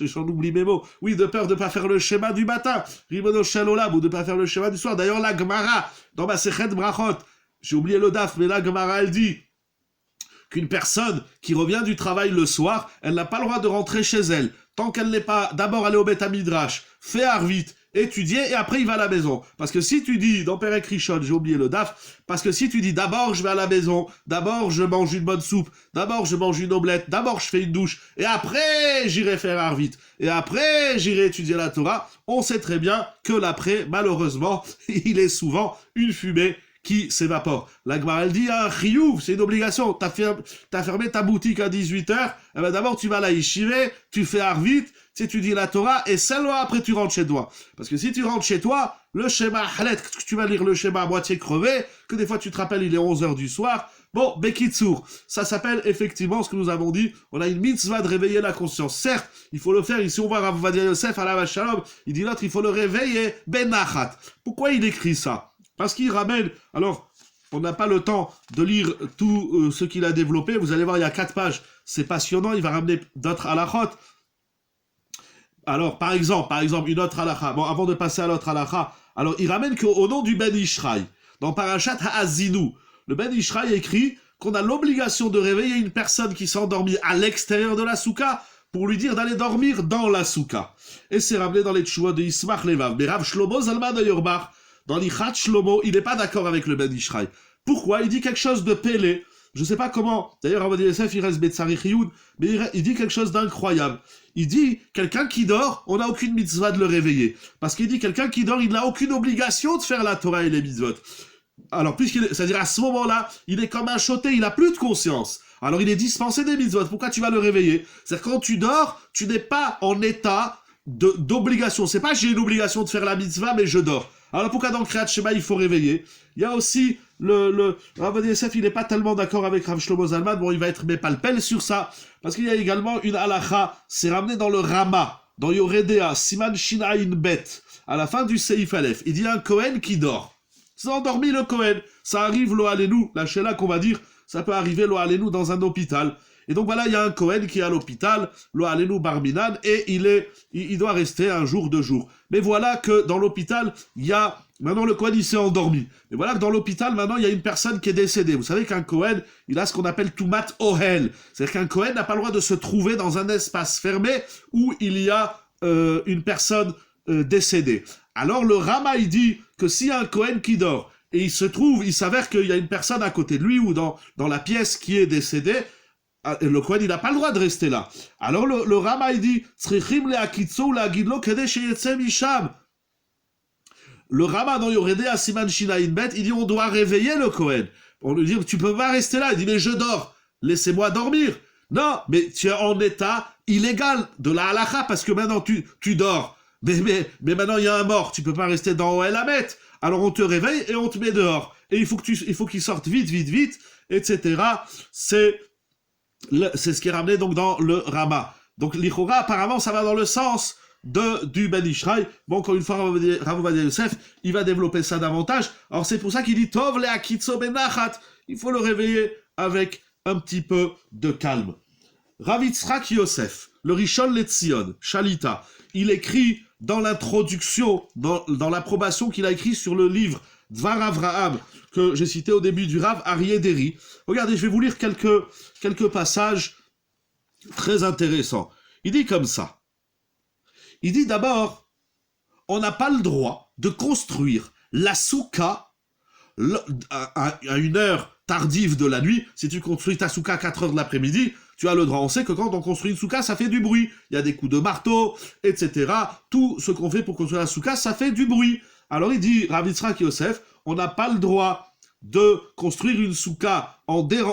j'en oublie mes mots. Oui, de peur de ne pas faire le schéma du matin. Ribono Shalolam, ou de ne pas faire le schéma du soir. D'ailleurs, la Gemara, dans ma Sechet Brachot, j'ai oublié le daf, mais la Gemara, elle dit qu'une personne qui revient du travail le soir, elle n'a pas le droit de rentrer chez elle. Tant qu'elle n'est pas d'abord allée au Beth Midrash, fait Arvit, étudier, et après il va à la maison. Parce que si tu dis, dans Perek Rishon, j'ai oublié le daf, parce que si tu dis d'abord je vais à la maison, d'abord je mange une bonne soupe, d'abord je mange une omelette, d'abord je fais une douche, et après j'irai faire Arvit, et après j'irai étudier la Torah, on sait très bien que l'après, malheureusement, il est souvent une fumée qui s'évapore. La Gemara, elle dit, un chiyuv, c'est une obligation. T'as fermé ta boutique à 18h, eh ben d'abord tu vas à la yeshiva, tu fais Arvit, tu étudies la Torah, et seulement après tu rentres chez toi. Parce que si tu rentres chez toi, le schéma halet, tu vas lire le schéma à moitié crevé, que des fois tu te rappelles, il est 11h du soir. Bon, Bekitsour, ça s'appelle effectivement ce que nous avons dit, on a une mitzvah de réveiller la conscience. Certes, il faut le faire, ici on voit Rav Ovadia Yosef, alav shalom, il dit l'autre, il faut le réveiller, benachat. Pourquoi il écrit ça? Parce qu'il ramène, alors, on n'a pas le temps de lire tout ce qu'il a développé, vous allez voir, il y a 4 pages, c'est passionnant, il va ramener d'autres halachot. Alors, par exemple, une autre halakha, bon, avant de passer à l'autre halakha, alors, il ramène qu'au nom du Ben Ishraï, dans Parashat Ha'azinu, le Ben Ishraï écrit qu'on a l'obligation de réveiller une personne qui s'est endormie à l'extérieur de la souka, pour lui dire d'aller dormir dans la souka. Et c'est ramené dans les tchouas de Yismach Levav. Mais Rav Shlomo Zalman Auerbach, dans l'Ichat Shlomo, il n'est pas d'accord avec le Ben Ishraï. Pourquoi? Il dit quelque chose de pélé. Je ne sais pas comment. D'ailleurs, Rav Yosef, il reste Betzari Chiyud, mais il dit quelque chose d'incroyable. Il dit, quelqu'un qui dort, on n'a aucune mitzvah de le réveiller. Parce qu'il dit, quelqu'un qui dort, il n'a aucune obligation de faire la Torah et les mitzvot. Alors, c'est-à-dire à ce moment-là, il est comme un choté, il n'a plus de conscience. Alors, il est dispensé des mitzvot. Pourquoi tu vas le réveiller? C'est-à-dire, quand tu dors, tu n'es pas en état d'obligation. C'est pas j'ai une obligation de faire la mitzvah, mais je dors. Alors pourquoi dans le Kriyat Shema il faut réveiller? Il y a aussi le Rav Yosef, il n'est pas tellement d'accord avec Rav Shlomo Zalman, bon il va être mépalpel sur ça, parce qu'il y a également une halacha, c'est ramené dans le Rama, dans Yoredea, Siman Shinaïn Bet, à la fin du Seif Aleph, il dit un Kohen qui dort. C'est endormi le Kohen, ça arrive lo Alenu, la Sheila qu'on va dire, ça peut arriver lo Alenu dans un hôpital. Et donc voilà, il y a un Kohen qui est à l'hôpital, lo Alenu Barminan, et il doit rester un jour, 2 jours. Mais voilà que dans l'hôpital, il y a... Maintenant, le Kohen, il s'est endormi. Mais voilà que dans l'hôpital, maintenant, il y a une personne qui est décédée. Vous savez qu'un Kohen, il a ce qu'on appelle Tumat Ohel. C'est-à-dire qu'un Kohen n'a pas le droit de se trouver dans un espace fermé où il y a une personne décédée. Alors, le Rama, il dit que s'il y a un Kohen qui dort, et il s'avère qu'il y a une personne à côté de lui ou dans la pièce qui est décédée, le Kohen, il n'a pas le droit de rester là. Alors le Rama, il dit, le Rama dans Yoredea Siman Shinaïn Bet, il dit, on doit réveiller le Kohen. On lui dit, tu peux pas rester là. Il dit, mais je dors. Laissez-moi dormir. Non, mais tu es en état illégal de la halakha, parce que maintenant tu dors. Mais maintenant il y a un mort. Tu peux pas rester dans Ohel Hamet. Alors on te réveille et on te met dehors. Et il faut qu'il sorte vite, etc. C'est ce qui est ramené donc dans le Rama. Donc l'Ichora, apparemment, ça va dans le sens du Ben Ishraï. Bon, encore une fois, Rav Ovadia Yosef, il va développer ça davantage. Alors c'est pour ça qu'il dit Tov le akitso benachat. Il faut le réveiller avec un petit peu de calme. Rav Yitzhak Yosef, le Rishon LeTzion, Shalita, il écrit dans l'introduction, dans l'approbation qu'il a écrit sur le livre Dvar Avraham, que j'ai cité au début du Rav Aryeh Deri. Regardez, je vais vous lire quelques passages très intéressants. Il dit comme ça. Il dit d'abord, on n'a pas le droit de construire la souka à une heure tardive de la nuit. Si tu construis ta souka à 4 heures de l'après-midi, tu as le droit. On sait que quand on construit une souka, ça fait du bruit. Il y a des coups de marteau, etc. Tout ce qu'on fait pour construire la souka, ça fait du bruit. Alors il dit, Rav Yitzhak Yosef, on n'a pas le droit de construire une souka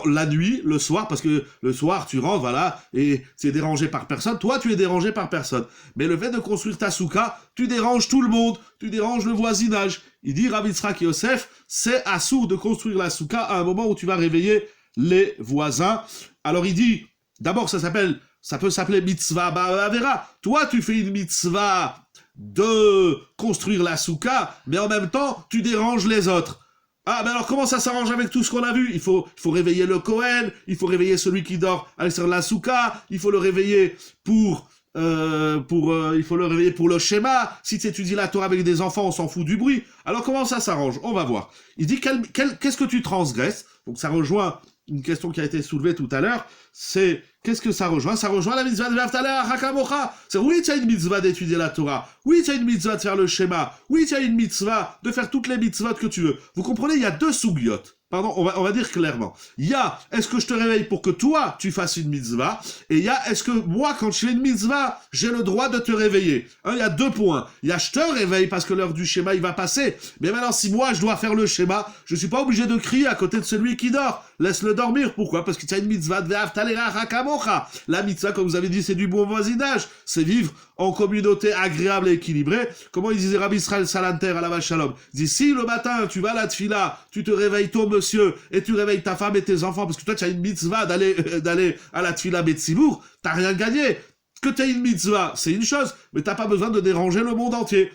la nuit, le soir, parce que le soir, tu rentres, voilà, et tu es dérangé par personne. Toi, tu es dérangé par personne. Mais le fait de construire ta souka, tu déranges tout le monde, tu déranges le voisinage. Il dit, Rav Yitzhak Yosef, c'est assourd de construire la souka à un moment où tu vas réveiller les voisins. Alors il dit, d'abord, ça peut s'appeler mitzvah ba'avera. Toi, tu fais une mitzvah de construire la souka, mais en même temps, tu déranges les autres. Ah, mais alors comment ça s'arrange avec tout ce qu'on a vu? Il faut réveiller le Kohen, il faut réveiller celui qui dort à l'extérieur de la souka, il faut le réveiller il faut le réveiller pour le schéma. Si tu étudies la Torah avec des enfants, on s'en fout du bruit. Alors comment ça s'arrange? On va voir. Il dit, qu'est-ce que tu transgresses? Donc ça rejoint une question qui a été soulevée tout à l'heure, c'est qu'est-ce que ça rejoint? Ça rejoint la mitzvah de Vaftaleh Hakamocha. C'est oui, tu as une mitzvah d'étudier la Torah. Oui, tu as une mitzvah de faire le schéma. Oui, tu as une mitzvah de faire toutes les mitzvahs que tu veux. Vous comprenez, il y a deux sougiotes. Pardon, on va dire clairement. Il y a, est-ce que je te réveille pour que toi, tu fasses une mitzvah? Et il y a, est-ce que moi, quand je fais une mitzvah, j'ai le droit de te réveiller? Il y a deux points. Il y a, je te réveille parce que l'heure du schéma, il va passer. Mais maintenant, si moi, je dois faire le schéma, je suis pas obligé de crier à côté de celui qui dort. Laisse-le dormir. Pourquoi? Parce que tu as une mitzvah de V'ahavtaleh hakamocha. La mitzvah, comme vous avez dit, c'est du bon voisinage. C'est vivre en communauté agréable et équilibrée. Comment il disait Rabbi Israël Salanter à la vache Shalom? Il dit, si le matin, tu vas à la tfila, tu te réveilles tôt, monsieur, et tu réveilles ta femme et tes enfants, parce que toi, tu as une mitzvah d'aller à la tfila Betsibour, t'as rien gagné. Que tu aies une mitzvah, c'est une chose, mais t'as pas besoin de déranger le monde entier.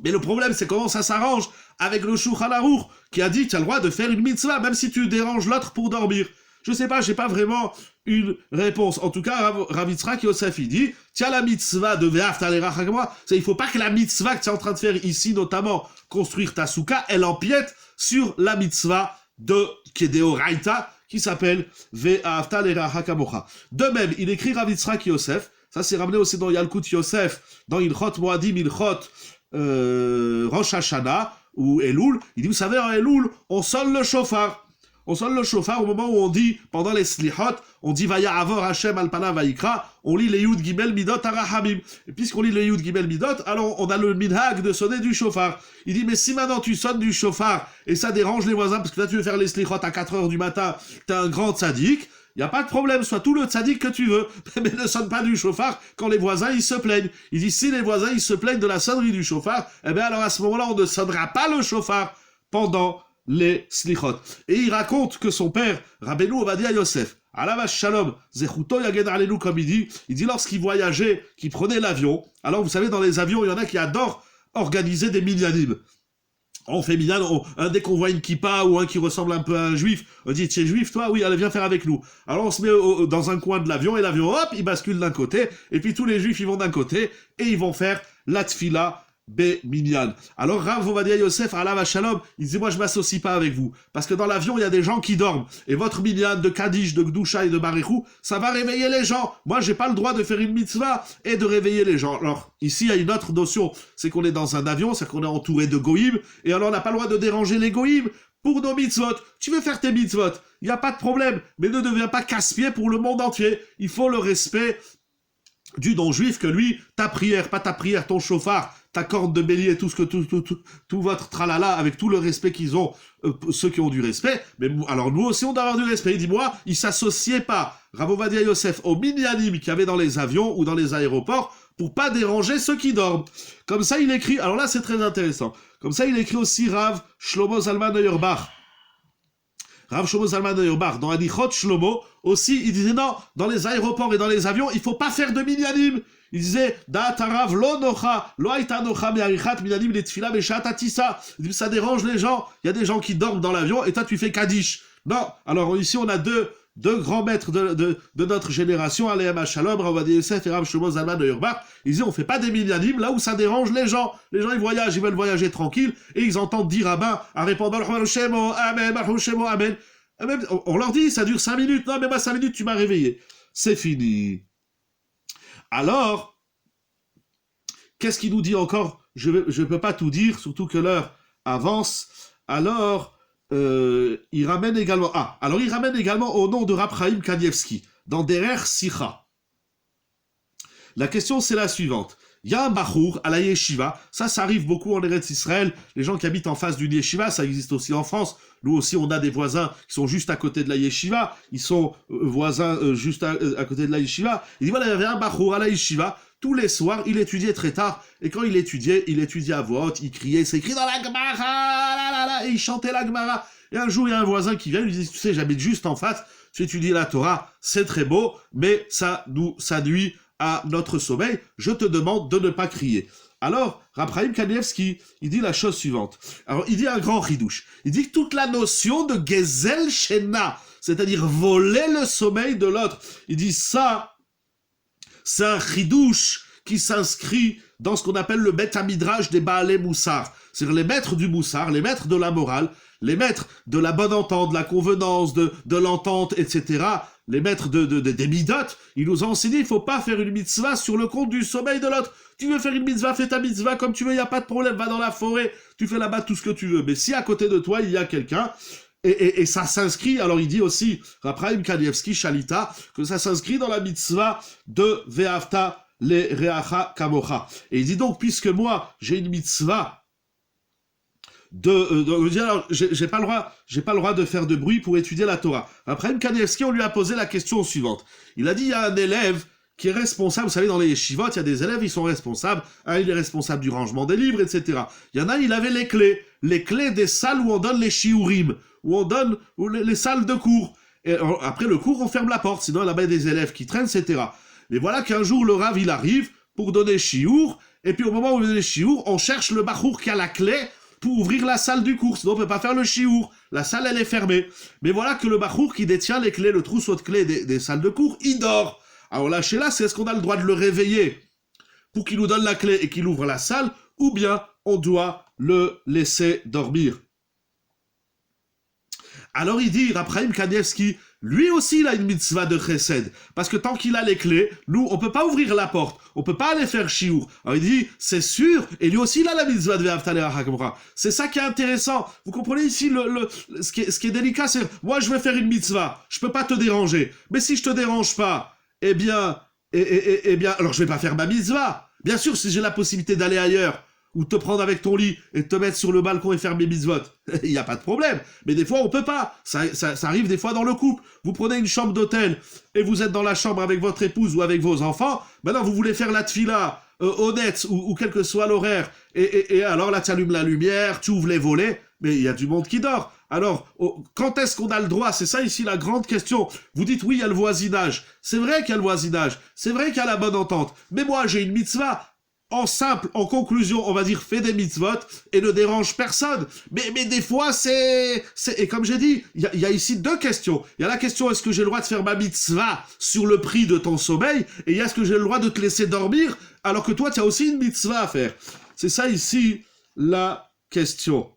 Mais le problème, c'est comment ça s'arrange avec le Shulchan Aruch, qui a dit, tu as le droit de faire une mitzvah, même si tu déranges l'autre pour dormir. Je sais pas, j'ai pas vraiment une réponse. En tout cas, Rav Yitzhak Yosef, il dit, tiens la mitzvah de V'ahavtaleh hakamocha, il faut pas que la mitzvah que tu es en train de faire ici, notamment construire ta souka, elle empiète sur la mitzvah qui est d'Oraita, qui s'appelle V'ahavtaleh hakamocha. De même, il écrit Rav Yitzhak Yosef, ça c'est ramené aussi dans Yalkut Yosef, dans Ilchot Moadim, Ilchot Rosh Hashanah, ou Elul, il dit, vous savez, en Elul, on sonne le shofar. On sonne le shofar au moment où on dit, pendant les slihot, on dit Vaya Avor Hashem Alpana Vaikra, on lit les Yud Gimel Midot Arahamim. Et puisqu'on lit les Yud Gimel Midot, alors on a le minhag de sonner du shofar. Il dit, mais si maintenant tu sonnes du shofar et ça dérange les voisins, parce que là tu veux faire les slihot à 4h du matin, t'es un grand tzaddik, il n'y a pas de problème, sois tout le tzaddik que tu veux, mais ne sonne pas du shofar quand les voisins ils se plaignent. Il dit, si les voisins ils se plaignent de la sonnerie du shofar, eh bien alors à ce moment-là on ne sonnera pas le shofar pendant les slichot. Et il raconte que son père, Rabbeinu Ovadia Yosef, Alav Shalom, Zechuto Yagen Alelu, comme il dit lorsqu'il voyageait, qu'il prenait l'avion, alors vous savez, dans les avions, il y en a qui adorent organiser des minyanim. On fait minyan, dès qu'on voit une kippa ou un qui ressemble un peu à un juif, on dit, tu es juif, toi? Oui, allez, viens faire avec nous. Alors on se met dans un coin de l'avion, et l'avion, hop, il bascule d'un côté, et puis tous les juifs, ils vont d'un côté, et ils vont faire la tfila, Minyan. Alors Rav Ovadia Yosef, Alav Shalom, il disait, moi je m'associe pas avec vous, parce que dans l'avion il y a des gens qui dorment, et votre Minyan de Kaddish, de Gdusha et de Barichou, ça va réveiller les gens. Moi j'ai pas le droit de faire une mitzvah et de réveiller les gens. Alors ici il y a une autre notion, c'est qu'on est dans un avion, c'est qu'on est entouré de goïm, et alors on n'a pas le droit de déranger les goïm pour nos mitzvot. Tu veux faire tes mitzvot, il n'y a pas de problème, mais ne deviens pas casse-pied pour le monde entier. Il faut le respect du don juif, que lui, ta prière, pas ta prière, ton chauffard, ta corde de bélier, tout votre tralala, avec tout le respect qu'ils ont, ceux qui ont du respect, mais alors nous aussi on doit avoir du respect. Il dit, moi, il s'associait pas, Rav Ovadia Yosef, aux minyanim qu'il y avait dans les avions ou dans les aéroports, pour pas déranger ceux qui dorment. Comme ça, il écrit, alors là c'est très intéressant, comme ça il écrit aussi Rav Shlomo Zalman Auerbach. Rav Shlomo Zalman Auerbach, dans Adichot Shlomo, aussi, il disait non, dans les aéroports et dans les avions, il faut pas faire de minyanim. Il disait, Da'atarav lo nocha, lo aita nocha me'arichat minyanim letfila beshat atissa. Il dit, ça dérange les gens. Il y a des gens qui dorment dans l'avion et toi tu fais Kaddish. Non. Alors ici on a deux grands maîtres de notre génération, Alehem Shalom, Rav Ovadia Yosef et Rav Shlomo Zalman Auerbach. Ils disaient, on fait pas des minyanim là où ça dérange les gens. Les gens ils voyagent, ils veulent voyager tranquille et ils entendent 10 rabbins à répondre Baruch Shemo, Amen, Baruch Shemo, Amen. Même, on leur dit, ça dure 5 minutes. Non, mais moi, 5 minutes, tu m'as réveillé. C'est fini. Alors, qu'est-ce qu'il nous dit encore? Je ne peux pas tout dire, surtout que l'heure avance. Alors, il ramène également... il ramène également au nom de Rab Chaim Kanievski, dans Derer Sicha. La question, c'est la suivante. Il y a un bachour à la yeshiva, ça arrive beaucoup en Eretz Israël, les gens qui habitent en face d'une yeshiva, ça existe aussi en France, nous aussi on a des voisins qui sont juste à côté de la yeshiva, ils sont voisins juste à côté de la yeshiva, il dit voilà, il y avait un bachour à la yeshiva, tous les soirs, il étudiait très tard, et quand il étudiait à voix haute, il criait, c'est écrit dans la Gemara, là, là, là, et il chantait la Gemara, et un jour il y a un voisin qui vient, il lui dit, tu sais, j'habite juste en face, tu étudies la Torah, c'est très beau, mais ça nuit à notre sommeil, je te demande de ne pas crier. Alors, Raphaïm Kanievski, il dit la chose suivante. Alors, il dit un grand ridouche. Il dit que toute la notion de Gezel Shena, c'est-à-dire voler le sommeil de l'autre, il dit ça, c'est un ridouche qui s'inscrit dans ce qu'on appelle le Bet Midrash des Baalei Moussar. C'est-à-dire les maîtres du Moussar, les maîtres de la morale, les maîtres de la bonne entente, de la convenance, de l'entente, etc., les maîtres des midot, ils nous ont enseigné, il ne faut pas faire une mitzvah sur le compte du sommeil de l'autre. Tu veux faire une mitzvah, fais ta mitzvah comme tu veux, il n'y a pas de problème, va dans la forêt, tu fais là-bas tout ce que tu veux. Mais si à côté de toi, il y a quelqu'un, et ça s'inscrit, alors il dit aussi, Raphaïm Kanievski, Shalita, que ça s'inscrit dans la mitzvah de Ve'afta le Reacha Kamocha. Et il dit donc, puisque moi, j'ai une mitzvah, alors, j'ai pas le droit de faire de bruit pour étudier la Torah. Après, Kanievski, on lui a posé la question suivante. Il a dit, il y a un élève qui est responsable, vous savez, dans les yeshivot, il y a des élèves, ils sont responsables, il est responsable du rangement des livres, etc. Il y en a, il avait les clés des salles où on donne les shiurim, où on donne les salles de cours. Et après le cours, on ferme la porte, sinon là-bas, il y a des élèves qui traînent, etc. Mais voilà qu'un jour, le Rav, il arrive pour donner shiur, et puis au moment où il donne les shiur, on cherche le bachour qui a la clé pour ouvrir la salle du cours, sinon on peut pas faire le shiur. La salle, elle est fermée. Mais voilà que le bachour qui détient les clés, le trousseau de clés des salles de cours, il dort. Alors là, c'est est-ce qu'on a le droit de le réveiller pour qu'il nous donne la clé et qu'il ouvre la salle, ou bien on doit le laisser dormir. Alors il dit, Raphaïm Kanievski, lui aussi il a une mitzvah de chesed, parce que tant qu'il a les clés, nous on peut pas ouvrir la porte, on peut pas aller faire shiur. Alors il dit, c'est sûr, et lui aussi il a la mitzvah de Ve'afta le'arecha kamocha. C'est ça qui est intéressant. Vous comprenez ici ce qui est délicat, c'est moi je vais faire une mitzvah, je peux pas te déranger, mais si je te dérange pas, eh bien, alors je vais pas faire ma mitzvah. Bien sûr, si j'ai la possibilité d'aller ailleurs, ou te prendre avec ton lit et te mettre sur le balcon et faire mes mitzvot, il n'y a pas de problème. Mais des fois, on peut pas. Ça arrive des fois dans le couple. Vous prenez une chambre d'hôtel et vous êtes dans la chambre avec votre épouse ou avec vos enfants. Maintenant, vous voulez faire la tfila honnête ou quel que soit l'horaire. Et alors là, tu allumes la lumière, tu ouvres les volets, mais il y a du monde qui dort. Alors, quand est-ce qu'on a le droit? C'est ça ici la grande question. Vous dites oui, il y a le voisinage. C'est vrai qu'il y a le voisinage. C'est vrai qu'il y a la bonne entente. Mais moi, j'ai une mitzvah. En conclusion, on va dire, fais des mitzvot et ne dérange personne. Mais des fois, et comme j'ai dit, il y a ici deux questions. Il y a la question, est-ce que j'ai le droit de faire ma mitzvah sur le prix de ton sommeil? Et il y a, est-ce que j'ai le droit de te laisser dormir alors que toi, tu as aussi une mitzvah à faire? C'est ça ici, la question.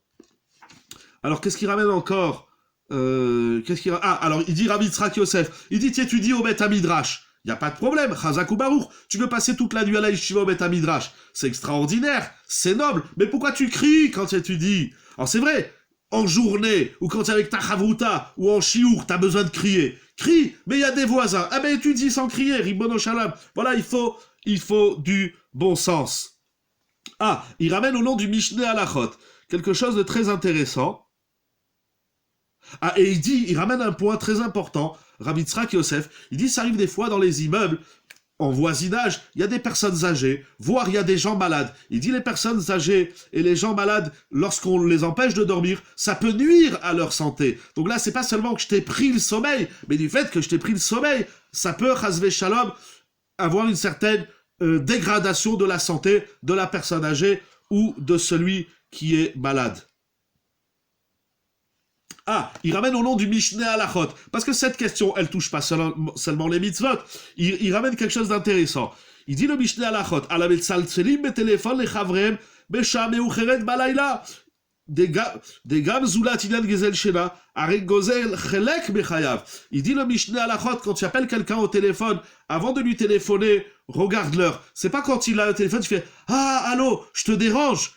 Alors, qu'est-ce qu'il ramène encore? Alors, il dit Rabbi Yitzhak Yosef. Il dit, tu étudies au Bet Midrash. Il n'y a pas de problème, Chazak ou Baruch. Tu veux passer toute la nuit à la yeshiva au Bet Midrash. C'est extraordinaire, c'est noble. Mais pourquoi tu cries quand tu étudies? Alors c'est vrai, en journée, ou quand tu es avec ta chavruta, ou en chiour, tu as besoin de crier. Crie, mais il y a des voisins. Ah ben étudie sans crier, Ribono Shalom. Voilà, il faut du bon sens. Ah, il ramène au nom du Mishneh Halachot quelque chose de très intéressant. Ah, et il ramène un point très important. Rabbi Yitzhak Yosef, il dit ça arrive des fois dans les immeubles, en voisinage, il y a des personnes âgées, voire il y a des gens malades. Il dit les personnes âgées et les gens malades, lorsqu'on les empêche de dormir, ça peut nuire à leur santé. Donc là, c'est pas seulement que je t'ai pris le sommeil, mais du fait que je t'ai pris le sommeil, ça peut, chasvé shalom, avoir une certaine dégradation de la santé de la personne âgée ou de celui qui est malade. Ah, il ramène au nom du Mishneh Halachot, parce que cette question, elle touche pas seulement les mitzvot, il ramène quelque chose d'intéressant. Il dit le Mishneh Halachot, ala metzaltzelim betelefon lechavreim besha meucheret balayla, degam zulat inyan gezel shena, arek gozel chelek bechayav. Il dit le Mishneh Halachot, quand tu appelles quelqu'un au téléphone, avant de lui téléphoner, regarde l'heure. C'est pas quand il a le téléphone, tu fais, ah, allô, je te dérange.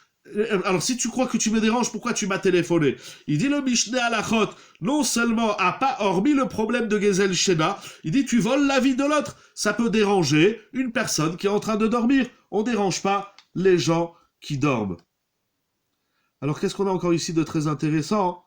Alors, si tu crois que tu me déranges, pourquoi tu m'as téléphoné? Il dit le Mishneh Halachot, non seulement a pas hormis le problème de Gezel Shena, il dit tu voles la vie de l'autre. Ça peut déranger une personne qui est en train de dormir. On dérange pas les gens qui dorment. Alors, qu'est-ce qu'on a encore ici de très intéressant?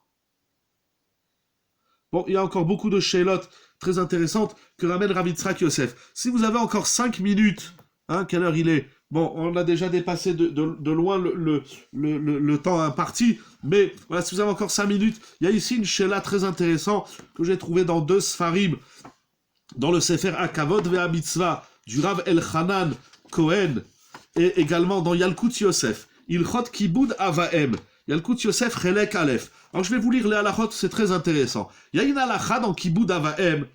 Bon, il y a encore beaucoup de shélotes très intéressantes que ramène Rav Yitzhak Yosef. Si vous avez encore 5 minutes, hein, quelle heure il est? Bon, on a déjà dépassé de loin le temps imparti, mais voilà, si vous avez encore 5 minutes, il y a ici une shéla très intéressante que j'ai trouvée dans 2 Sfarim, dans le Sefer Akavod Ve'a Mitzvah du Rav Elchanan Cohen, et également dans Yalkut Yosef, Ilchot Kibud Avaem, Yalkut Yosef Chelek Aleph. Alors je vais vous lire les halachot, c'est très intéressant. Il y a une halacha dans Kibud Avaem,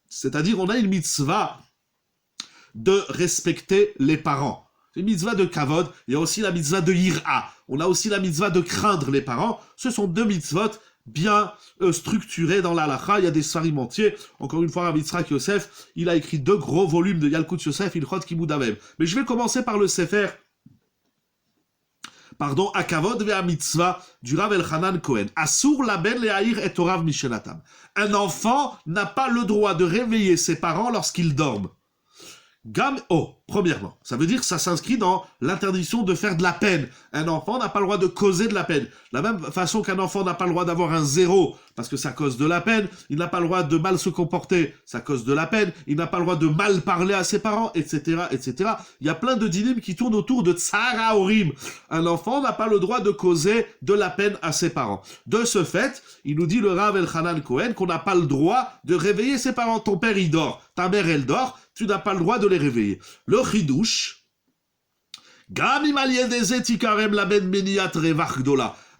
c'est-à-dire on a une mitzvah de respecter les parents. C'est une mitzvah de kavod, il y a aussi la mitzvah de yir'a. On a aussi la mitzvah de craindre les parents. Ce sont 2 mitzvot bien structurées dans la halacha. Il y a des sfarim entiers. Encore une fois, Rav Yitzhak Yosef, il a écrit 2 gros volumes de Yalkut Yosef, Ilchot Kibud Avaem. Mais je vais commencer par le Sefer Akavod ve'a mitzvah du Rav Elchanan Cohen. Asur laben le'ahir et orav mishenatam. Un enfant n'a pas le droit de réveiller ses parents lorsqu'ils dorment. Premièrement, ça veut dire que ça s'inscrit dans l'interdiction de faire de la peine. Un enfant n'a pas le droit de causer de la peine. De la même façon qu'un enfant n'a pas le droit d'avoir un 0 parce que ça cause de la peine, il n'a pas le droit de mal se comporter, ça cause de la peine, il n'a pas le droit de mal parler à ses parents, etc., etc. Il y a plein de dynimes qui tournent autour de tsara orim. Un enfant n'a pas le droit de causer de la peine à ses parents. De ce fait, il nous dit le Rav Elchanan Cohen qu'on n'a pas le droit de réveiller ses parents. Ton père il dort, ta mère elle dort, tu n'as pas le droit de les réveiller. Le chidouche,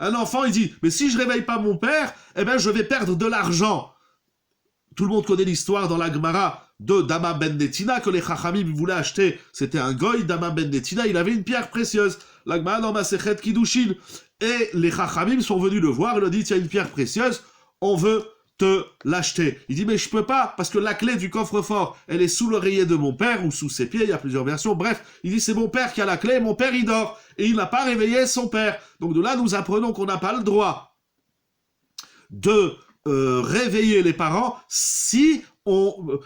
un enfant, il dit, mais si je réveille pas mon père, eh ben je vais perdre de l'argent. Tout le monde connaît l'histoire dans la Gemara de Dama ben Netina, que les Chachamim voulaient acheter. C'était un goy, Dama ben Netina, il avait une pierre précieuse. La Gemara dans Masechet Kiddushin. Et les Chachamim sont venus le voir, il leur dit, il y a une pierre précieuse, on veut te l'acheter. Il dit, mais je peux pas, parce que la clé du coffre-fort, elle est sous l'oreiller de mon père, ou sous ses pieds, il y a plusieurs versions. Bref, il dit, c'est mon père qui a la clé, mon père il dort, et il n'a pas réveillé son père. Donc de là, nous apprenons qu'on n'a pas le droit de réveiller les parents si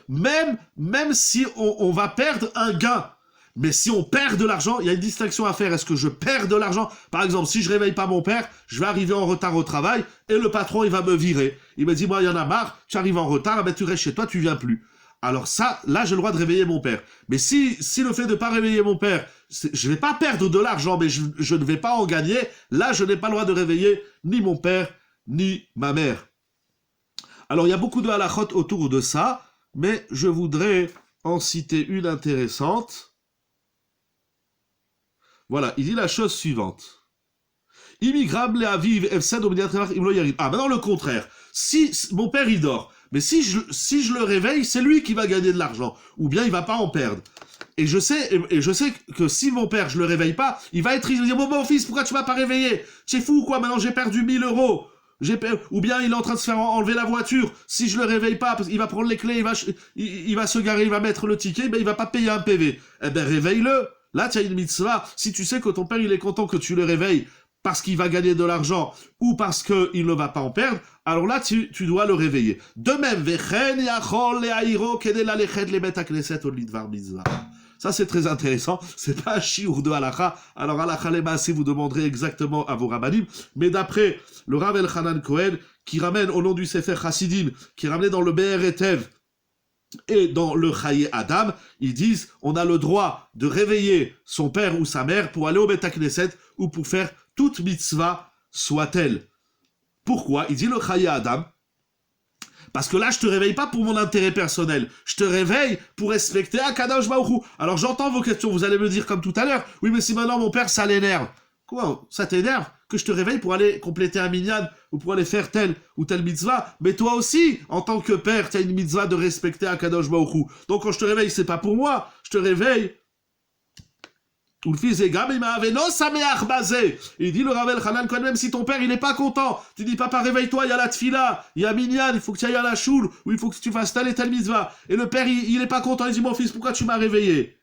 même si on va perdre un gain. Mais si on perd de l'argent, il y a une distinction à faire. Est-ce que je perds de l'argent? Par exemple, si je réveille pas mon père, je vais arriver en retard au travail et le patron, il va me virer. Il me dit, moi, il y en a marre, tu arrives en retard, ben, tu restes chez toi, tu viens plus. Alors ça, là, j'ai le droit de réveiller mon père. Mais si le fait de pas réveiller mon père, je vais pas perdre de l'argent, mais je ne vais pas en gagner, là, je n'ai pas le droit de réveiller ni mon père, ni ma mère. Alors, il y a beaucoup de halachot autour de ça, mais je voudrais en citer une intéressante. Voilà, il dit la chose suivante. Immigrable le aviv efsad obligatoirement imlo yarim. Ah, maintenant le contraire. Si mon père il dort, mais si je le réveille, c'est lui qui va gagner de l'argent, ou bien il va pas en perdre. Et je sais que si mon père je le réveille pas, il va être triste, il va dire mon fils, pourquoi tu m'as pas réveillé? Tu es fou ou quoi? Maintenant j'ai perdu 1000 euros. Ou bien il est en train de se faire enlever la voiture. Si je le réveille pas, parce qu'il va prendre les clés, il va se garer, il va mettre le ticket, ben il va pas payer un PV. Eh ben réveille-le. Là, tu as une mitzvah. Si tu sais que ton père, il est content que tu le réveilles parce qu'il va gagner de l'argent ou parce qu'il ne va pas en perdre, alors là, tu dois le réveiller. De même, ça, c'est très intéressant. C'est pas un chiour de halakha. Alors, halakha lemaasé, vous demanderez exactement à vos rabbanim. Mais d'après le Rav Elchanan Cohen, qui ramène au nom du Sefer Chassidim, qui ramène dans le Be'er Etev, et dans le Chaye Adam, ils disent on a le droit de réveiller son père ou sa mère pour aller au Beth Knesset ou pour faire toute mitzvah soit-elle. Pourquoi? Il dit le Chaye Adam, parce que là je te réveille pas pour mon intérêt personnel, je te réveille pour respecter Akadosh Baruch Hu. Alors j'entends vos questions, vous allez me dire comme tout à l'heure, oui mais si maintenant mon père ça l'énerve. Quoi? Ça t'énerve que je te réveille pour aller compléter un minyan ou pour aller faire telle ou telle mitzvah? Mais toi aussi, en tant que père, tu as une mitzvah de respecter Akadosh Baruch Hu. Donc quand je te réveille, c'est pas pour moi. Je te réveille. Il dit le Rav Elchanan quand même si ton père il est pas content, tu dis papa réveille-toi, il y a la tfila, il y a minyan, il faut que tu ailles à la choule ou il faut que tu fasses telle et telle mitzvah. Et le père il est pas content, il dit mon fils pourquoi tu m'as réveillé?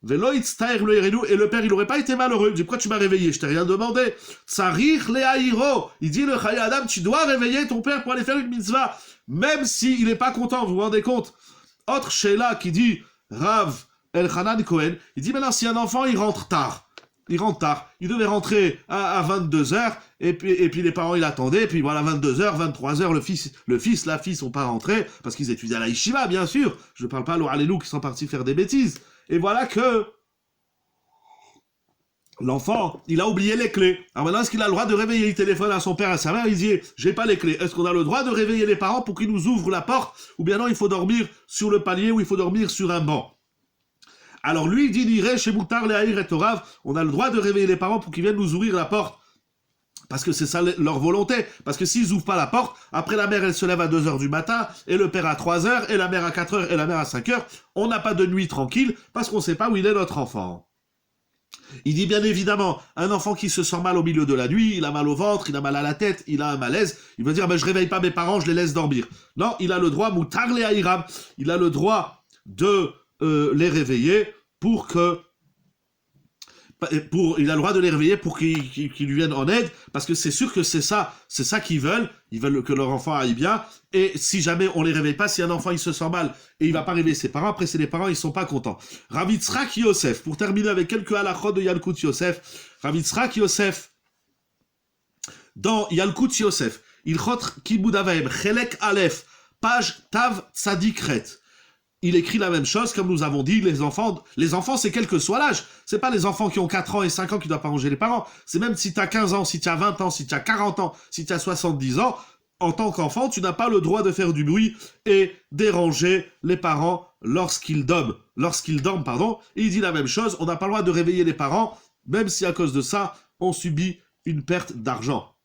Velo itztaer lo irenu, et le père, il n'aurait pas été malheureux. Il dit, pourquoi tu m'as réveillé? Je t'ai rien demandé. Tsarich le haïro. Il dit, le Chaye Adam, tu dois réveiller ton père pour aller faire une mitzvah. Même s'il n'est pas content, vous vous rendez compte? Autre Sheila qui dit, Rav Elchanan Cohen, il dit, maintenant, si un enfant, il rentre tard, il devait rentrer à 22h, et puis les parents, ils attendaient, et puis voilà, 22h, 23h, la fille sont pas rentrés, parce qu'ils étudiaient à la yeshiva, bien sûr. Je ne parle pas à l'Oralelou qui sont partis faire des bêtises. Et voilà que l'enfant, il a oublié les clés. Alors maintenant, est-ce qu'il a le droit de réveiller le téléphone à son père, à sa mère? Il dit, j'ai pas les clés. Est-ce qu'on a le droit de réveiller les parents pour qu'ils nous ouvrent la porte? Ou bien non, il faut dormir sur le palier, ou il faut dormir sur un banc? Alors lui, il dit, Niré, chez Moutar, Léaïr et Torav, on a le droit de réveiller les parents pour qu'ils viennent nous ouvrir la porte. Parce que c'est ça leur volonté. Parce que s'ils ouvrent pas la porte, après la mère, elle se lève à 2h du matin, et le père à 3h, et la mère à 4h, et la mère à 5h. On n'a pas de nuit tranquille, parce qu'on sait pas où il est notre enfant. Il dit bien évidemment, un enfant qui se sent mal au milieu de la nuit, il a mal au ventre, il a mal à la tête, il a un malaise, il va dire, je réveille pas mes parents, je les laisse dormir. Non, il a le droit, Moutar le Haïram, il a le droit de les réveiller il a le droit de les réveiller pour qu'ils lui viennent en aide, parce que c'est sûr que c'est ça qu'ils veulent. Ils veulent que leur enfant aille bien, et si jamais on les réveille pas, si un enfant il se sent mal, et il va pas réveiller ses parents, après c'est les parents, ils sont pas contents. Rav Yitzhak Yosef, pour terminer avec quelques halachot de Yalkut Yosef, Rav Yitzhak Yosef, dans Yalkut Yosef, Ilchot Kibud Avaim, Chelek Aleph, page Tav Tzadikret, il écrit la même chose, comme nous avons dit, les enfants, c'est quel que soit l'âge. C'est pas les enfants qui ont 4 ans et 5 ans qui doivent pas ranger les parents. C'est même si tu as 15 ans, si tu as 20 ans, si tu as 40 ans, si tu as 70 ans, en tant qu'enfant, tu n'as pas le droit de faire du bruit et déranger les parents lorsqu'ils dorment. Et il dit la même chose, on n'a pas le droit de réveiller les parents, même si à cause de ça, on subit une perte d'argent.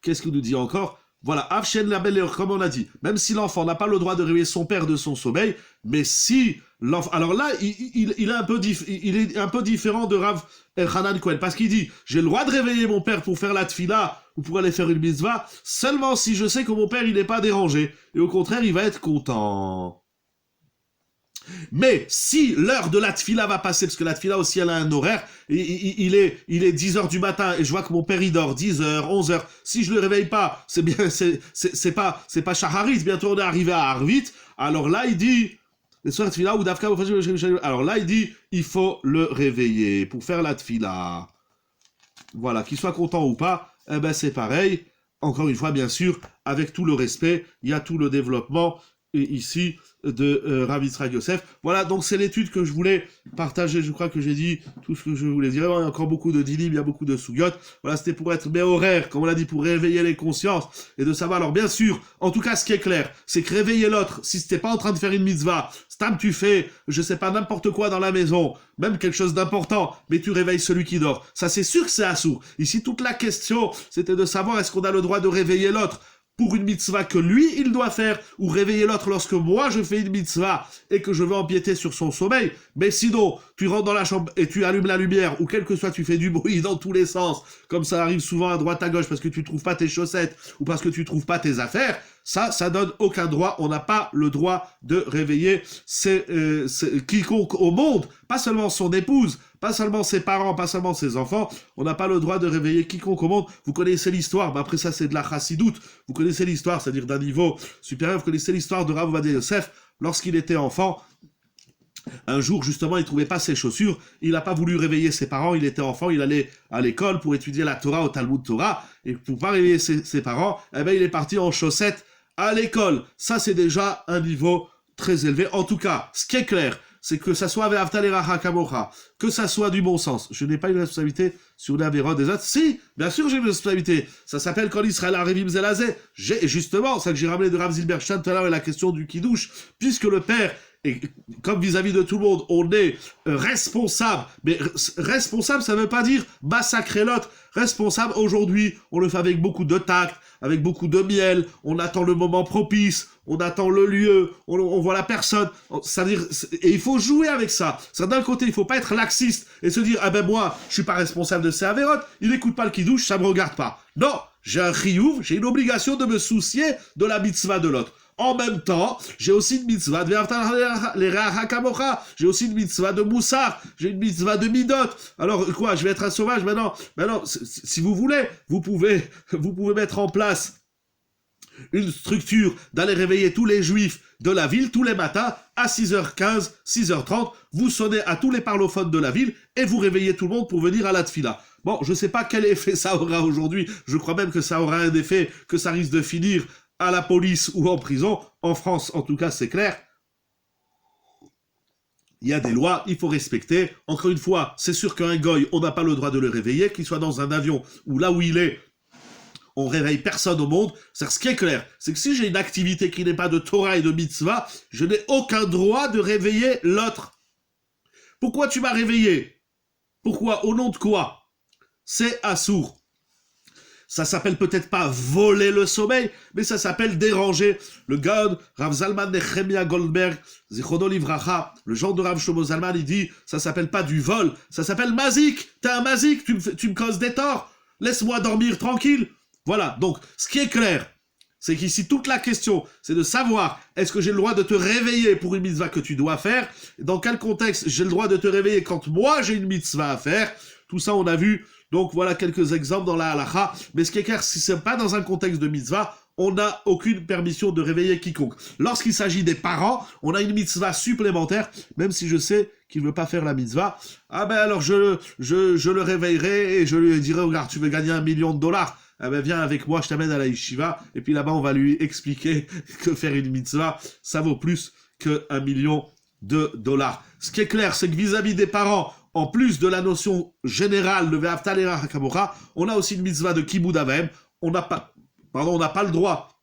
Qu'est-ce qu'il nous dit encore? Voilà, Avshen la belle, comme on a dit, même si l'enfant n'a pas le droit de réveiller son père de son sommeil, mais si l'enfant... Alors là, il est un peu différent de Rav Elchanan Cohen, parce qu'il dit, j'ai le droit de réveiller mon père pour faire la tfila, ou pour aller faire une mitzvah, seulement si je sais que mon père, il n'est pas dérangé, et au contraire, il va être content. Mais si l'heure de la tfila va passer, parce que la tfila aussi elle a un horaire, il est 10h du matin et je vois que mon père il dort 10h, 11h, si je le réveille pas, c'est pas Shaharit, bientôt on est arrivé à Arvit, alors là il dit, il faut le réveiller pour faire la tfila. Voilà, qu'il soit content ou pas, c'est pareil, encore une fois bien sûr, avec tout le respect, il y a tout le développement, et ici, de Rav Yitzhak Yosef. Voilà, donc c'est l'étude que je voulais partager. Je crois que j'ai dit tout ce que je voulais dire. Il y a encore beaucoup de dinim, il y a beaucoup de sugyot. Voilà, c'était pour être horaire, comme on l'a dit, pour réveiller les consciences et de savoir. Alors bien sûr, en tout cas, ce qui est clair, c'est que réveiller l'autre, si c'était pas en train de faire une mitzvah, stam tu fais, je sais pas, n'importe quoi dans la maison, même quelque chose d'important, mais tu réveilles celui qui dort. Ça, c'est sûr que c'est assourd. Ici, toute la question, c'était de savoir est-ce qu'on a le droit de réveiller l'autre pour une mitzvah que lui, il doit faire, ou réveiller l'autre lorsque moi, je fais une mitzvah et que je veux empiéter sur son sommeil. Mais sinon, tu rentres dans la chambre et tu allumes la lumière, ou quel que soit, tu fais du bruit dans tous les sens, comme ça arrive souvent à droite à gauche parce que tu trouves pas tes chaussettes ou parce que tu trouves pas tes affaires, ça donne aucun droit. On n'a pas le droit de réveiller quiconque au monde, pas seulement son épouse, pas seulement ses parents, pas seulement ses enfants, on n'a pas le droit de réveiller quiconque au monde. Vous connaissez l'histoire, mais après ça c'est de la chassidoute, vous connaissez l'histoire, c'est-à-dire d'un niveau supérieur, vous connaissez l'histoire de Rav Ovadia Yosef, lorsqu'il était enfant, un jour justement il trouvait pas ses chaussures, il n'a pas voulu réveiller ses parents, il était enfant, il allait à l'école pour étudier la Torah au Talmud Torah, et pour pas réveiller ses parents, il est parti en chaussettes à l'école. Ça c'est déjà un niveau très élevé. En tout cas, ce qui est clair, c'est que ça soit Ve'avta l'iracha kamocha, que ça soit du bon sens. Je n'ai pas une responsabilité sur les avérotes des autres. Si, bien sûr j'ai une responsabilité. Ça s'appelle quand Israël Arevim Zelazé. Et justement, ça que j'ai ramené de Rav Zilberstein tout à l'heure, la question du kidouche, puisque le père, et comme vis-à-vis de tout le monde, on est responsable. Mais responsable, ça ne veut pas dire massacrer l'autre. Responsable, aujourd'hui, on le fait avec beaucoup de tact, avec beaucoup de miel, on attend le moment propice, on attend le lieu, on voit la personne, c'est-à-dire, et il faut jouer avec ça. C'est d'un côté, il faut pas être laxiste et se dire, moi, je suis pas responsable de ces avérotes, il n'écoute pas le kidouche, ça me regarde pas. Non, j'ai un chiyuv, j'ai une obligation de me soucier de la mitzvah de l'autre. en même temps, j'ai aussi une mitzvah de Ve'ahavta l'ereacha kamocha, j'ai aussi une mitzvah de Moussar, j'ai une mitzvah de Midot. Alors quoi, je vais être un sauvage maintenant? Maintenant, si vous voulez, vous pouvez mettre en place une structure d'aller réveiller tous les juifs de la ville tous les matins à 6h15, 6h30, vous sonnez à tous les parlophones de la ville et vous réveillez tout le monde pour venir à la tfila. Bon, je ne sais pas quel effet ça aura aujourd'hui, je crois même que ça aura un effet, que ça risque de finir à la police ou en prison. En France, en tout cas, c'est clair. Il y a des lois, il faut respecter. Encore une fois, c'est sûr qu'un goy, on n'a pas le droit de le réveiller, qu'il soit dans un avion ou là où il est, on réveille personne au monde. C'est ce qui est clair, c'est que si j'ai une activité qui n'est pas de Torah et de mitzvah, je n'ai aucun droit de réveiller l'autre. Pourquoi tu m'as réveillé? Pourquoi? Au nom de quoi? C'est assour. Ça s'appelle peut-être pas voler le sommeil, mais ça s'appelle déranger. Le Gaon, Rav Zalman Nechemia Goldberg, Zichrono Livracha, le genre de Rav Shlomo Zalman, il dit, ça s'appelle pas du vol, ça s'appelle mazik. T'es un mazik, tu me causes des torts. Laisse-moi dormir tranquille. Voilà, donc ce qui est clair, c'est qu'ici toute la question, c'est de savoir, est-ce que j'ai le droit de te réveiller pour une mitzvah que tu dois faire? Dans quel contexte j'ai le droit de te réveiller quand moi j'ai une mitzvah à faire? Tout ça on a vu, donc voilà quelques exemples dans la halacha, mais ce qui est clair, si c'est pas dans un contexte de mitzvah, on n'a aucune permission de réveiller quiconque. Lorsqu'il s'agit des parents, on a une mitzvah supplémentaire, même si je sais qu'il ne veut pas faire la mitzvah. Ah ben alors je le réveillerai et je lui dirai, regarde, tu veux gagner $1 million, ah ben viens avec moi, je t'amène à la yeshiva, et puis là-bas on va lui expliquer que faire une mitzvah, ça vaut plus que $1 million. Ce qui est clair, c'est que vis-à-vis des parents, en plus de la notion générale de Ve'ahavta l'ereacha kamocha, on a aussi une mitzvah de kibud avem. On n'a pas le droit,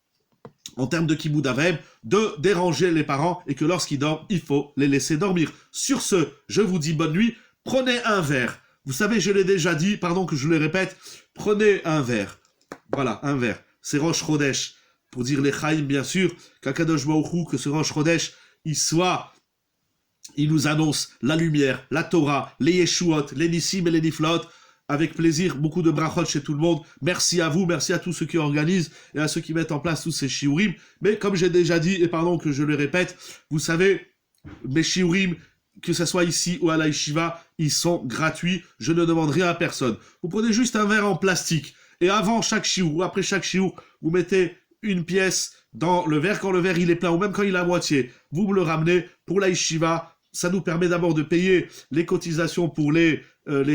en termes de kibud avem, de déranger les parents et que lorsqu'ils dorment, il faut les laisser dormir. Sur ce, je vous dis bonne nuit. Prenez un verre. Vous savez, je l'ai déjà dit, pardon que je le répète, prenez un verre. Voilà, un verre. C'est Rosh Chodesh. Pour dire les Chaim, bien sûr, qu'Akadosh Baruch Hu, que ce Rosh Chodesh, il nous annonce la lumière, la Torah, les Yeshuot, les Nissim et les Niflot. Avec plaisir, beaucoup de brachot chez tout le monde. Merci à vous, merci à tous ceux qui organisent et à ceux qui mettent en place tous ces shiurim. Mais comme j'ai déjà dit, et pardon que je le répète, vous savez, mes shiurim, que ce soit ici ou à la yeshiva, ils sont gratuits. Je ne demande rien à personne. Vous prenez juste un verre en plastique. Et avant chaque shiur ou après chaque shiur, vous mettez une pièce dans le verre quand le verre il est plein ou même quand il est à moitié. Vous me le ramenez pour la yeshiva. Ça nous permet d'abord de payer les cotisations pour les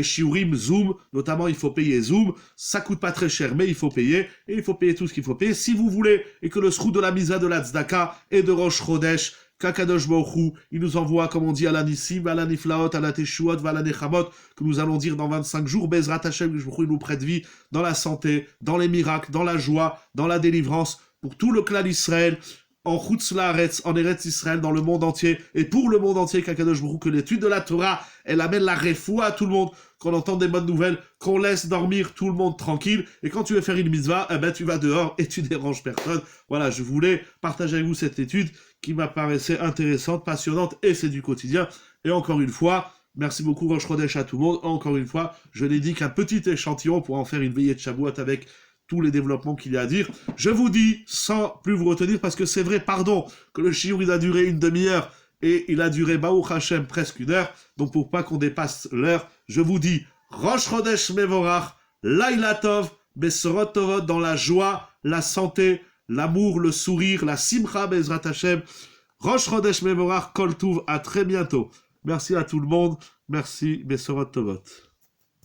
shiurim Zoom. Notamment, il faut payer Zoom. Ça coûte pas très cher, mais il faut payer. Et il faut payer tout ce qu'il faut payer. Si vous voulez, et que le srout de la misa de la tzedaka et de Rosh Chodesh, qu'Akadosh Baruch Hu, il nous envoie, comme on dit, à la Nissim, à la Niflaot, à la Teshuot, à la Nechamot, que nous allons dire dans 25 jours, Bezrat Hashem, que il nous prête vie, dans la santé, dans les miracles, dans la joie, dans la délivrance, pour tout le clan d'Israël, en Chutz Laaretz, en Eretz Israël, dans le monde entier, et pour le monde entier, qu'Akadosh Baruch Hu, que l'étude de la Torah, elle amène la refoua à tout le monde, qu'on entende des bonnes nouvelles, qu'on laisse dormir tout le monde tranquille, et quand tu veux faire une mitzvah, eh ben tu vas dehors et tu déranges personne. Voilà, je voulais partager avec vous cette étude qui m'apparaissait intéressante, passionnante, et c'est du quotidien. Et encore une fois, merci beaucoup Rosh Chodesh à tout le monde. Encore une fois, je n'ai dit qu'un petit échantillon pour en faire une veillée de Shavuot avec tous les développements qu'il y a à dire. Je vous dis, sans plus vous retenir, parce que c'est vrai, pardon, que le shiur il a duré une demi-heure, et il a duré, Baruch Hashem, presque 1 heure, donc pour pas qu'on dépasse l'heure, je vous dis, Rosh Chodesh Mevorach, Laila Tov, Besorot Tovot, dans la joie, la santé, l'amour, le sourire, la simcha Bezrat Hashem, Rosh Chodesh Mevorach, Kol Tuv, à très bientôt. Merci à tout le monde, merci, Besorot Tovot.